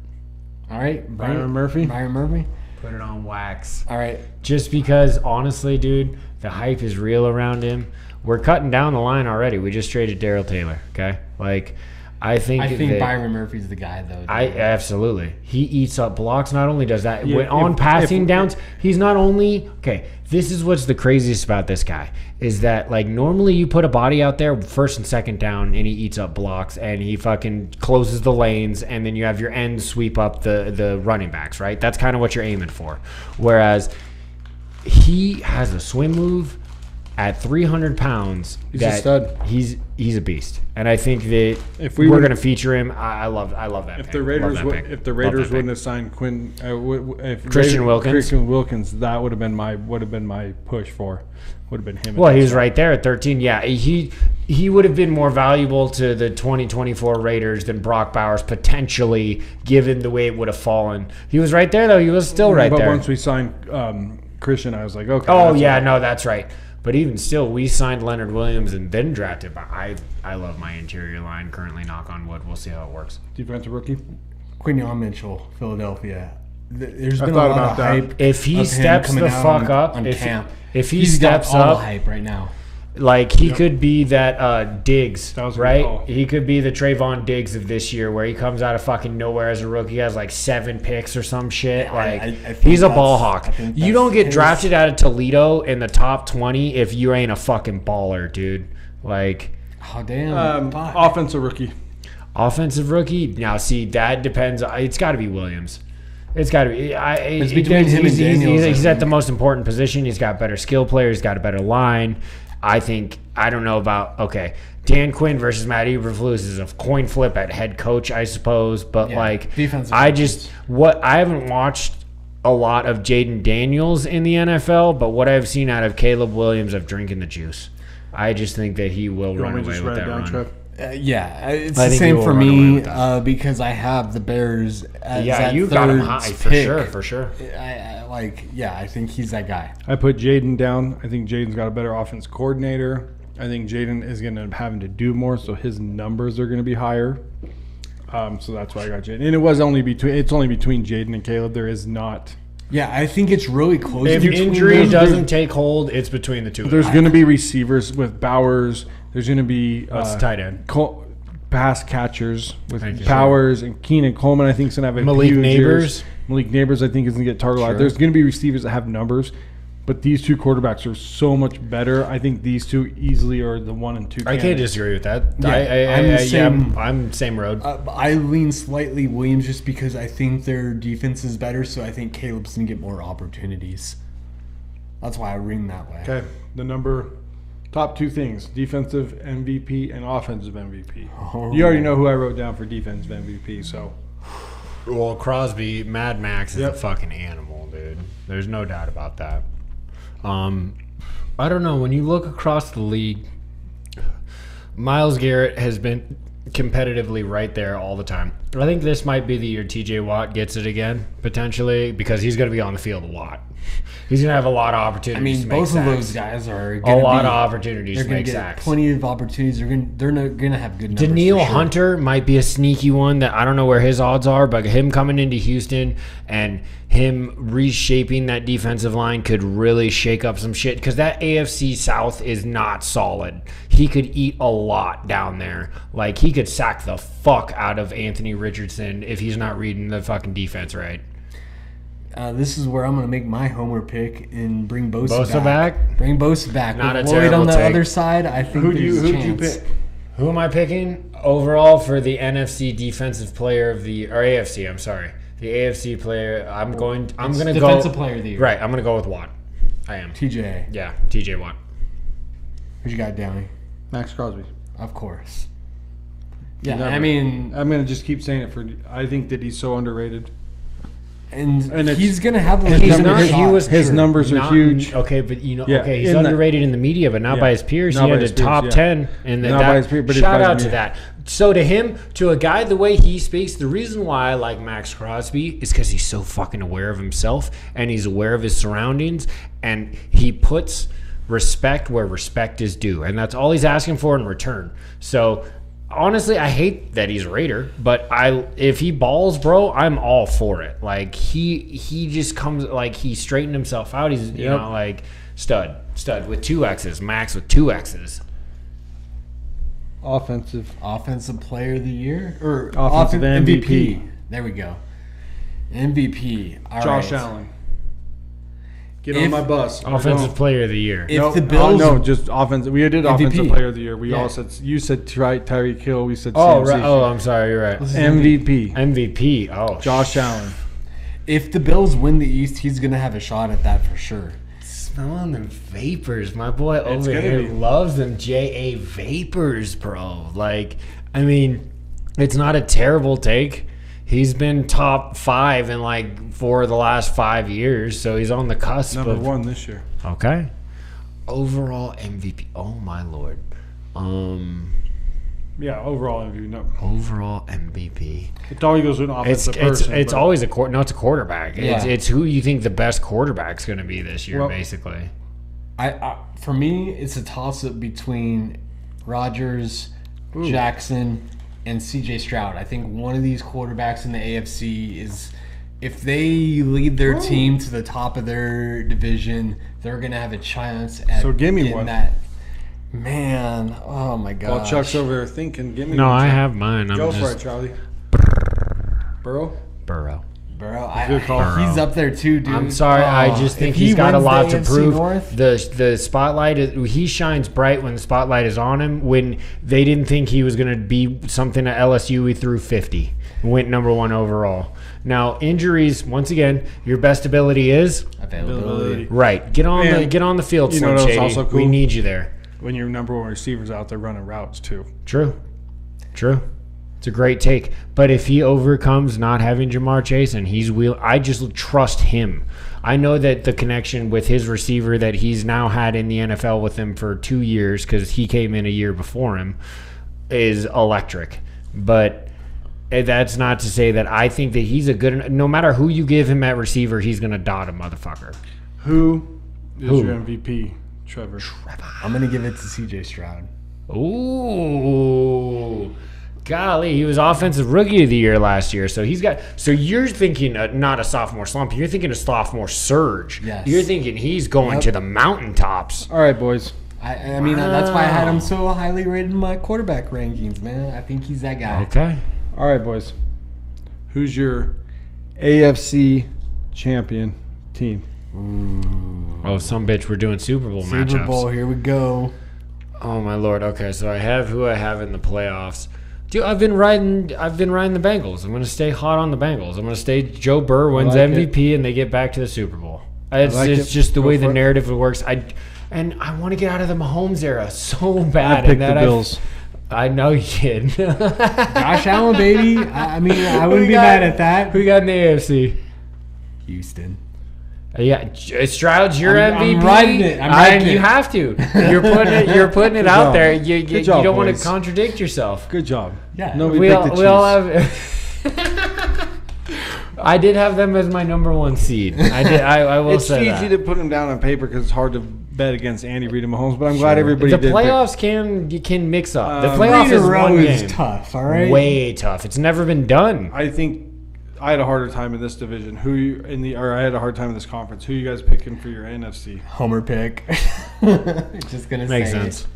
C: All right.
A: Byron Murphy?
C: Byron Murphy?
B: Put it on wax.
C: All right.
B: Just because, honestly, dude, the hype is real around him. We're cutting down the line already. We just traded Darryl Taylor, okay? Like, I think that
C: Byron Murphy's the guy, though. dude.
B: Absolutely. He eats up blocks. Not only does that,
A: Yeah,
B: when on passing
A: if-
B: downs, he's not only okay. This is what's the craziest about this guy is that like normally you put a body out there first and second down and he eats up blocks and he fucking closes the lanes and then you have your ends sweep up the running backs, right? That's kind of what you're aiming for. Whereas he has a swim move at 300 pounds.
A: He's a stud.
B: He's a beast, and I think that
A: If we
B: we're
A: would-
B: going to feature him. I love that.
A: If
B: pick.
A: the
B: Love
A: Raiders
B: that
A: would,
B: pick.
A: if the
B: Love
A: Raiders
B: that pick.
A: wouldn't have signed
B: Christian Wilkins?
A: that would have been my push for. Would have been him.
B: Well, he was right there at 13. Yeah, he would have been more valuable to the 2024 Raiders than Brock Bowers potentially, given the way it would have fallen. He was right there though. He was still right
A: but
B: there.
A: once we signed Christian, I was like, okay.
B: Oh
A: that's
B: yeah,
A: it.
B: no, that's right. But even still, we signed Leonard Williams and then drafted. But I love my interior line currently. Knock on wood. We'll see how it works.
A: Defensive rookie.
C: Quinyon Mitchell, Philadelphia. There's
A: I
C: been a
A: thought
C: lot
A: about
C: of
A: that.
C: hype.
B: If he
C: of him
B: steps
C: coming
B: the
C: out
B: fuck
C: on-
B: up,
C: on camp.
B: if he
C: He's
B: steps
C: got all
B: up,
C: the hype right now.
B: like he could be that Diggs,
A: That was a good
B: right?
A: call.
B: He could be the Trayvon Diggs of this year, where he comes out of fucking nowhere as a rookie, has like 7 picks or some shit.
C: Yeah,
B: Like
C: I think
B: he's a
C: that's-
B: ball
C: I
B: hawk.
C: think
B: You
C: that's
B: don't get
C: his-
B: drafted out of Toledo in the top 20 if you ain't a fucking baller, dude. Like
C: Oh damn! Fuck.
A: Offensive rookie.
B: offensive rookie. Now, see, that depends. It's got to be Williams. It's got to be.
C: It's between him and Daniels,
B: He's
C: I
B: at the
C: think.
B: most important position. He's got better skill players. He's got a better line. I don't know about, okay, Dan Quinn versus Matt Eberflus is a coin flip at head coach, I suppose. But,
C: Yeah,
B: like,
C: defensive
B: I
C: coaches.
B: haven't watched a lot of Jaden Daniels in the NFL, but what I've seen out of Caleb Williams of drinking the juice, I just think that he will
A: You
B: run
A: want me to
B: away
A: just
B: with
A: write it
B: that
A: down,
B: run.
A: Trev?
C: Yeah, it's
B: I
C: the
B: think he
C: same
B: will
C: for
B: run away
C: me
B: with that.
C: because I have the Bears as
B: Yeah,
C: that
B: you got him
C: third
B: high for
C: pick.
B: sure, for sure.
C: I think he's that guy.
A: I put Jaden down. I think Jaden's got a better offense coordinator. I think Jaden is going to end up having to do more, so his numbers are going to be higher. So that's why I got Jaden. And it's only between Jaden and Caleb. There is not.
C: Yeah, I think it's really close.
B: If
C: between
B: injury
C: them.
B: doesn't take hold, it's between the two. of them.
A: There's going to be receivers with Bowers. There's going to be
B: That's tight end.
A: pass catchers with
B: Thank you.
A: Bowers and Keenan Coleman. I think is going to have a
B: Malik
A: huge
B: Neighbors.
A: years. Malik Neighbors, I think, is going to get targeted. a lot.
B: Sure.
A: There's going to be receivers that have numbers, but these two quarterbacks are so much better. I think these two easily are the 1 and 2.
B: I can't
A: candidates.
B: disagree with that.
C: Yeah,
B: I'm same road.
C: I lean slightly Williams just because I think their defense is better, so I think Caleb's gonna get more opportunities. That's why I ring that way.
A: Okay, top 2 things: defensive MVP and offensive MVP.
C: Oh.
A: You already know who I wrote down for defensive MVP. So
B: Well, Crosby, Mad Max is
A: Yep.
B: a fucking animal, dude. There's no doubt about that. I don't know. When you look across the league, Myles Garrett has been competitively right there all the time. I think this might be the year TJ Watt gets it again, potentially, because he's going to be on the field a lot. He's going to have a lot of opportunities
C: I mean,
B: to make
C: both
B: sacks.
C: of those guys are
B: A
C: going to
B: lot of opportunities
C: They're
B: to
C: going
B: make
C: to get
B: sacks.
C: plenty of opportunities. They're going to have good numbers.
B: Danielle
C: for sure.
B: Hunter might be a sneaky one that I don't know where his odds are, but him coming into Houston and him reshaping that defensive line could really shake up some shit because that AFC South is not solid. He could eat a lot down there. Like, he could sack the fuck out of Anthony Richardson if he's not reading the fucking defense right.
C: This is where I'm going to make my homer pick and bring Bosa
B: back?
C: Bring Bosa back.
B: Not
C: With
B: a
C: Lloyd
B: terrible
C: on the
B: take.
C: other side, I think
A: Who'd
C: there's a
A: you
C: chance.
A: pick?
B: Who am I picking overall for the NFC Defensive Player of the or AFC? I'm sorry, the AFC player. I'm going to go
C: Defensive Player of the Year.
B: Right, I'm going to go with Watt. I am.
C: TJ.
B: Yeah, TJ Watt.
C: Who'd you got, Downey?
A: Max Crosby.
C: Of course. Yeah,
A: Never.
C: I mean,
A: I'm gonna just keep saying it I think that he's so underrated.
C: and
A: it's-
C: he's going to have a
B: He's
C: number
B: not.
C: of
B: He was.
C: shots.
A: His numbers are
B: not-
A: huge.
B: Okay, but you know.
A: Yeah,
B: Okay, he's
A: in the-
B: underrated in the media, but not
A: Yeah,
B: by his peers.
A: not
B: He
A: by
B: had
A: his
B: the
A: peers,
B: top
A: yeah.
B: 10, and
A: Not by his peers, but it's
B: shout
A: by
B: out
A: the
B: to
A: media.
B: that. So to him, to a guy, the way he speaks, the reason why I like Max Crosby is because he's so fucking aware of himself and he's aware of his surroundings, and he puts respect where respect is due, and that's all he's asking for in return. So honestly, I hate that he's a Raider, but if he balls, bro, I'm all for it. Like, he just comes, like, he straightened himself out. He's you know, like, stud with 2 X's, Max with 2 X's.
A: Offensive.
C: Offensive Player of the Year? Or
A: Offensive MVP.
C: There we go. MVP. All
A: Josh
C: right.
A: Allen. Get
C: If-
A: on my bus.
B: Offensive Player of the Year.
C: If the Bills...
A: no, just offensive. We did
C: MVP.
A: offensive player of the year. We
C: Yeah.
A: all said you said Tyreek Hill. We said
B: Oh,
A: CMC.
B: right. Oh, I'm sorry. You're right.
A: MVP.
B: MVP. Oh,
A: Josh Allen.
C: If the Bills win the East, he's going to have a shot at that for sure.
B: smelling them vapors. My boy over
A: gonna
B: here
A: be.
B: loves them JA vapors, bro. Like, I mean, it's not a terrible take. He's been top 5 in like 4 of the last 5 years, so he's on the cusp
A: Number
B: of
A: 1 this year.
B: Okay. Overall MVP. Oh my lord.
A: Yeah, overall MVP. No,
B: Overall MVP.
A: it always goes with an offensive person.
B: It's
A: but
B: always it's a quarterback.
C: Yeah.
B: It's who you think the best quarterback's going to be this year,
A: Well-
B: basically.
C: For me, it's a toss-up between Rodgers, Jackson, and C.J. Stroud. I think one of these quarterbacks in the AFC is, if they lead their team to the top of their division, they're going to have a chance at
A: So give me
C: getting
A: one.
C: that. Man, oh my God.
A: While Chuck's over there thinking, give me.
B: No,
A: one,
B: I
A: Chuck.
B: have mine. I'm
A: Go for
B: just
A: it, Charlie. Burrow.
B: Burrow.
C: Bro,
A: Good call.
C: he's up there too, dude.
B: I'm sorry. I just
C: If
B: think
C: he
B: he's got a
C: wins
B: lot
C: the
B: to
C: AFC
B: prove.
C: North,
B: The spotlight he shines bright when the spotlight is on him. When they didn't think he was going to be something at LSU, he threw 50, went number 1 overall. Now injuries, once again, your best ability is
C: availability.
B: right. Get on the field,
A: You know
B: Slim
A: what's
B: Shady.
A: also
B: We
A: cool?
B: need you there.
A: When your number 1 receiver's out there running routes too.
B: True. It's a great take. But if he overcomes not having Jamar Chase and I just trust him. I know that the connection with his receiver that he's now had in the NFL with him for 2 years, because he came in a year before him, is electric. But that's not to say that I think that he's a good, no matter who you give him at receiver, he's going to dot a motherfucker.
A: Who is your MVP, Trevor?
C: I'm going to give it to C.J. Stroud.
B: Ooh. Golly, he was offensive rookie of the year last year. So you're thinking not a sophomore slump. You're thinking a sophomore surge.
C: Yes.
B: You're thinking he's going to the mountaintops.
A: All right, boys.
C: I mean, that's why I had him so highly rated in my quarterback rankings, man. I think he's that guy.
B: Okay.
A: All right, boys. Who's your AFC champion team?
B: Oh, some bitch, we're doing Super Bowl matchups.
C: Super Bowl, here we go.
B: Oh my lord. Okay, so I have who I have in the playoffs. Dude, I've been riding the Bengals. I'm going to stay hot on the Bengals. I'm going to stay Joe Burr wins
A: like
B: MVP and they get back to the Super Bowl. It's
A: like it.
B: just the
A: Go
B: way
A: for
B: the
A: it.
B: narrative works. I want to get out of the Mahomes era so bad.
A: I picked
B: and
A: the Bills.
B: I know you did.
C: Josh Allen, baby. I mean, I wouldn't be mad at that.
B: Who got in the AFC?
C: Houston.
B: Yeah, Stroud's your
C: I'm
B: MVP.
C: riding it. I'm riding
B: You
C: it.
B: have to. You're putting it out
A: job.
B: there. You
A: Good job,
B: don't want to
A: boys.
B: contradict yourself.
A: Good job.
C: Yeah.
A: Nobody
B: We
A: picked
B: all
A: the Chiefs.
B: have. I did have them as my number 1 seed. I did. I will
A: It's
B: say
A: easy
B: that.
A: to put them down on paper because it's hard to bet against Andy Reid and Mahomes. But I'm glad everybody
B: The
A: did.
B: playoffs can mix up. The
C: Three
B: playoffs
C: in a
B: is
C: row
B: one
C: is
B: game.
C: tough. All right.
B: Way tough. It's never been done.
A: I think I had a harder time in this division. I had a hard time in this conference. Who you guys picking for your NFC?
C: Homer pick. Just gonna
B: Makes
C: say
B: sense.
C: it.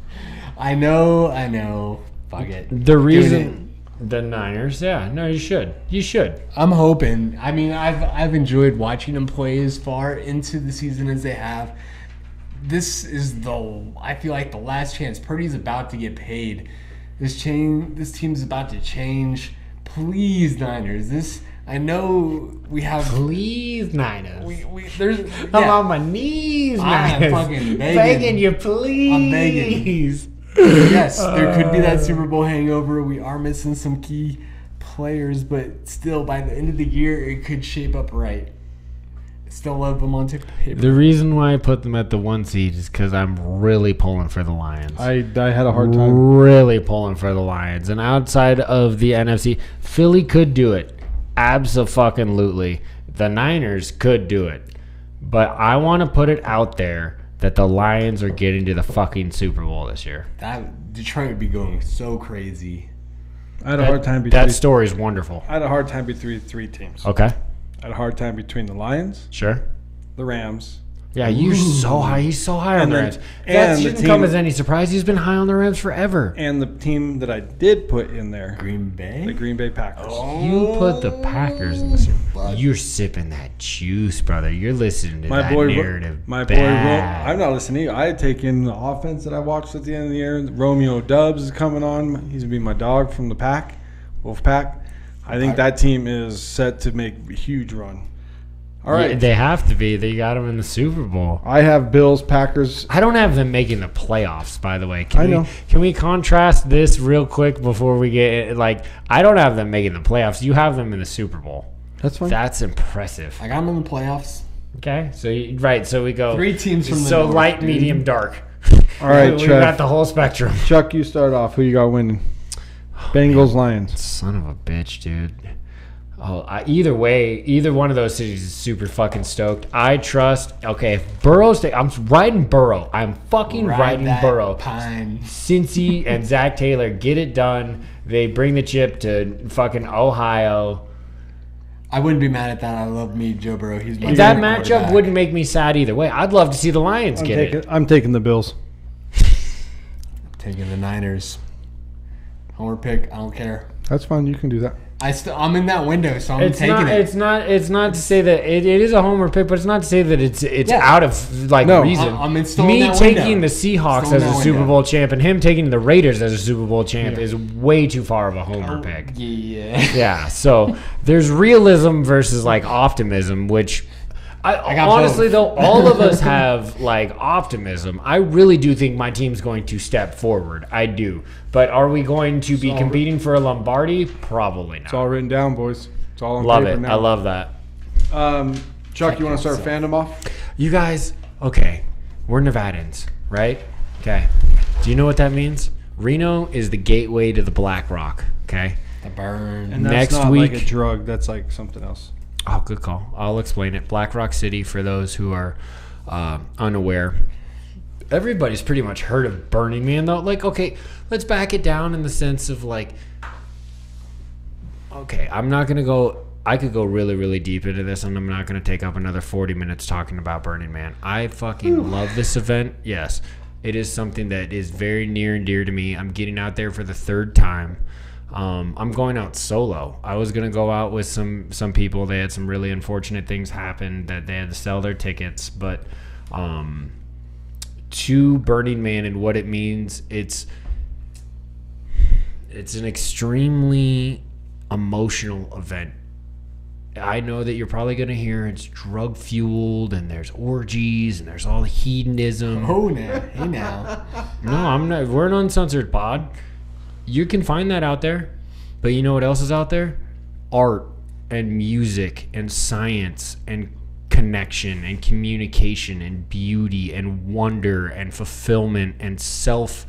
C: I know. Fuck it.
B: The reason the Niners, yeah, no, you should. You should.
C: I'm hoping. I mean, I've enjoyed watching them play as far into the season as they have. This is I feel like the last chance. Purdy's about to get paid. This team's about to change. Please, Niners. I know we have.
B: Please, Niners.
C: There's.
B: I'm on my knees,
C: I'm
B: Niners.
C: fucking begging.
B: Begging you, please.
C: I'm begging. Yes, there could be that Super Bowl hangover. We are missing some key players, but still, by the end of the year, it could shape up right. Still love them on paper.
B: The reason why I put them at the 1 seed is because I'm really pulling for the Lions.
A: I had a hard time.
B: Really pulling for the Lions. And outside of the NFC, Philly could do it. Abso-fucking-lutely. The Niners could do it. But I want to put it out there that the Lions are getting to the fucking Super Bowl this year.
C: That Detroit would be going so crazy.
A: I had a hard time between.
B: That story is wonderful.
A: I had a hard time between three teams.
B: Okay,
A: I had a hard time between the Lions,
B: sure.
A: the Rams.
B: Yeah, you're so high. He's so high on
A: And
B: the
A: then-
B: Rams. That
A: and the
B: shouldn't
A: team-
B: come as any surprise. He's been high on the Rams forever.
A: And the team that I did put in there,
C: Green Bay?
A: the Green Bay Packers.
B: You put the Packers in the Super Bowl. You're sipping that juice, brother. You're listening to that narrative. Bad.
A: I'm not listening to you. I had taken the offense that I watched at the end of the year. Romeo Dubs is coming on. He's going to be my dog from the pack, Wolf Pack. I think that team is set to make a huge run. All right.
B: Yeah, they have to be. They got them in the Super Bowl.
A: I have Bills, Packers.
B: I don't have them making the playoffs, by the way.
A: I know.
B: Can we contrast this real quick before we get I don't have them making the playoffs. You have them in the Super Bowl.
A: That's fine.
B: That's impressive.
C: I got them in the playoffs.
B: Okay, so we go
C: 3 teams from the
B: so
C: north,
B: light,
C: dude.
B: medium, dark.
A: All right,
B: we
A: Trev.
B: got the whole spectrum.
A: Chuck, you start off. Who you got winning? Bengals, Lions.
B: Son of a bitch, dude. Either way, either one of those cities is super fucking stoked. I trust. Okay, if Burrow's. I'm riding Burrow. I'm fucking riding
C: that
B: Burrow.
C: pine.
B: Cincy and Zach Taylor get it done. They bring the chip to fucking Ohio.
C: I wouldn't be mad at that. I love me, Joe Burrow. He's my
B: That
C: favorite
B: matchup
C: quarterback.
B: wouldn't make me sad either way. I'd love to see the Lions get it.
A: I'm taking the Bills.
C: Taking the Niners. Homer pick. I don't care.
A: That's fine. You can do that.
C: I'm in that window, so I'm taking it.
B: It's not to say that it is a homer pick, but it's not to say that it's
C: Yeah.
B: out of
A: No,
B: reason.
C: I'm still in
B: Me
C: that
B: taking
C: window.
B: the Seahawks
C: Still in
B: as a
C: that
B: Super
C: window.
B: Bowl champ and him taking the Raiders as a Super Bowl champ is way too far of a homer pick.
C: Yeah.
B: Yeah, so there's realism versus optimism, which I
C: got
B: honestly
C: both.
B: though all of us have optimism. I really do think my team's going to step forward. I do. But are we going to be competing for a Lombardi? Probably not.
A: It's all written down, boys. It's all on
B: Love
A: paper
B: it.
A: now.
B: I love that.
A: Chuck, you want to start fandom off?
B: You guys, okay, we're Nevadans, right? Okay. Do you know what that means? Reno is the gateway to the Black Rock, okay?
C: The burn.
A: And that's
B: Next
A: not
B: week-
A: like a drug. That's like something else.
B: Oh, good call. I'll explain it. Black Rock City, for those who are unaware. Everybody's pretty much heard of Burning Man, though. Okay, let's back it down in the sense of okay, I'm not going to go... I could go really, really deep into this, and I'm not going to take up another 40 minutes talking about Burning Man. I fucking love this event. Yes, it is something that is very near and dear to me. I'm getting out there for the 3rd time. I'm going out solo. I was going to go out with some people. They had some really unfortunate things happen that they had to sell their tickets. But to Burning Man and what it means, it's an extremely emotional event. I know that you're probably going to hear it's drug fueled and there's orgies and there's all the hedonism.
C: Oh, now. Hey, now.
B: No, I'm not. We're an uncensored pod. You can find that out there. But you know what else is out there? Art and music and science and connection and communication and beauty and wonder and fulfillment and self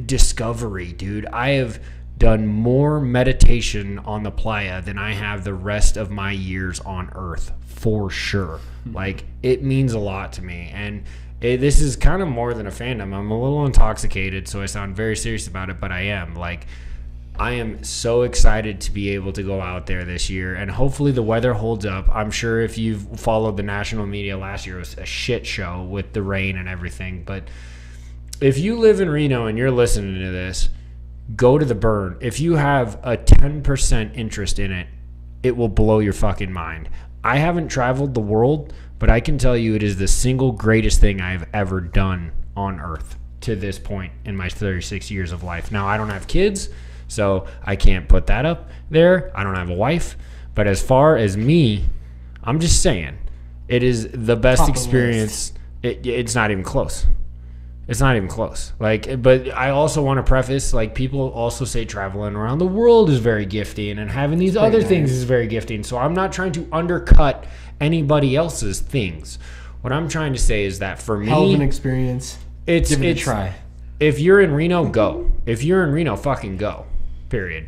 B: discovery, dude. I have done more meditation on the playa than I have the rest of my years on Earth, for sure. Like, it means a lot to me. And this is kind of more than a fandom. I'm a little intoxicated, so I sound very serious about it, but I am. Like, I am so excited to be able to go out there this year, and hopefully the weather holds up. I'm sure if you've followed the national media last year, it was a shit show with the rain and everything. But if you live in Reno and you're listening to this, go to the Burn. If you have a 10% interest in it, it will blow your fucking mind. I haven't traveled the world, but I can tell you it is the single greatest thing I've ever done on Earth to this point in my 36 years of life. Now, I don't have kids, so I can't put that up there. I don't have a wife. But as far as me, I'm just saying, it is the best experience. It's not even close. It's not even close. Like, but I also want to preface, like, people also say traveling around the world is very gifting and having these other things is very gifting. So I'm not trying to undercut anybody else's things. What I'm trying to say is that for me,
C: hell of an experience. Give it a try.
B: If you're in Reno, go. If you're in Reno, fucking go. Period.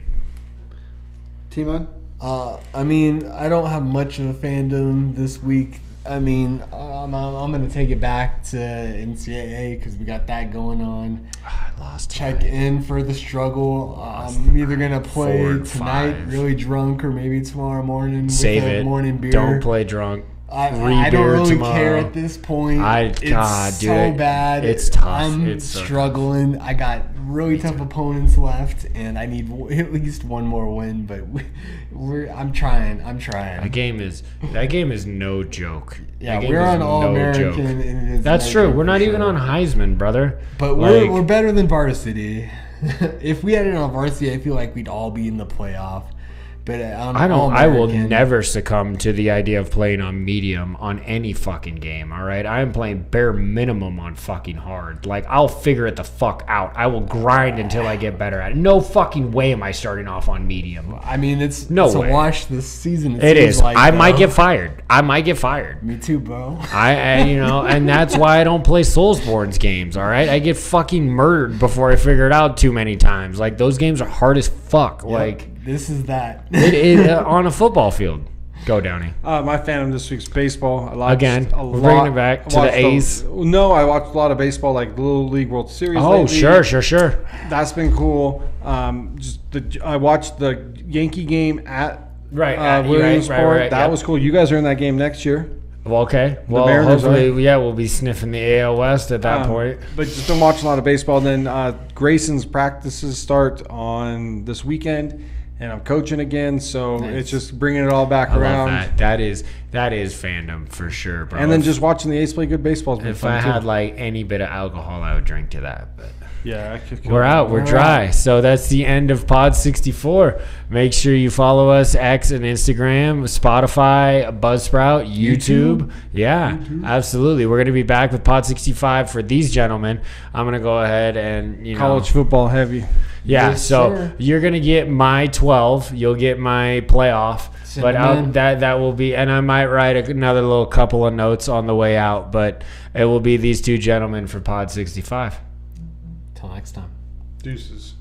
A: T-Man?
C: I mean, I don't have much of a fandom this week. I mean, I'm going to take it back to NCAA because we got that going on.
B: I lost.
C: Check in for the struggle. I'm either going to play tonight really drunk or maybe tomorrow morning
B: Save
C: with a
B: it.
C: morning beer.
B: Don't play drunk.
C: I don't really care at this point. It's so bad.
B: It's tough.
C: I'm struggling. I got really tough opponents left, and I need at least one more win. But I'm trying.
B: That game is no joke.
C: Yeah, we're on All-American. And it is
B: That's true. We're not even on Heisman, brother.
C: But we're better than varsity. If we had it on varsity, I feel like we'd all be in the playoff. But
B: I will never succumb to the idea of playing on medium on any fucking game, all right? I am playing bare minimum on fucking hard. Like, I'll figure it the fuck out. I will grind until I get better at it. No fucking way am I starting off on medium.
C: I mean, it's
B: way.
C: a wash this season.
B: It is. Like, I might get fired. Me
C: too, bro.
B: And that's why I don't play Soulsborne's games, all right? I get fucking murdered before I figure it out too many times. Like, those games are hard as fuck. Yep. Like,
C: this is that.
B: On a football field. Go, Downey.
A: My fandom this week's baseball.
B: We're bringing it back to the A's.
A: No, I watched a lot of baseball, like Little League World Series.
B: Oh,
A: lately.
B: Sure.
A: That's been cool. I watched the Yankee game at Williamsport. That was cool. You guys are in that game next year.
B: Well, okay. Well, hopefully, we'll be sniffing the AL West at that point.
A: But just been watching a lot of baseball. Then Grayson's practices start on this weekend. And I'm coaching again, so it's just bringing it all back around.
B: Love that. That is fandom for sure, bro.
A: And then just watching the A's play good baseball has been
B: if
A: fun
B: I
A: too.
B: had like any bit of alcohol, I would drink to that. But
A: yeah,
B: we're out. We're dry. So that's the end of Pod 64. Make sure you follow us X and Instagram, Spotify, Buzzsprout, YouTube. Yeah, absolutely. We're gonna be back with Pod 65 for these gentlemen. I'm gonna go ahead and
A: college football heavy.
B: Yeah,
C: yes,
B: so
C: sir.
B: You're gonna get my 12. You'll get my playoff. But that will be, and I might write another little couple of notes on the way out. But it will be these two gentlemen for Pod 65.
C: Till next time.
A: Deuces.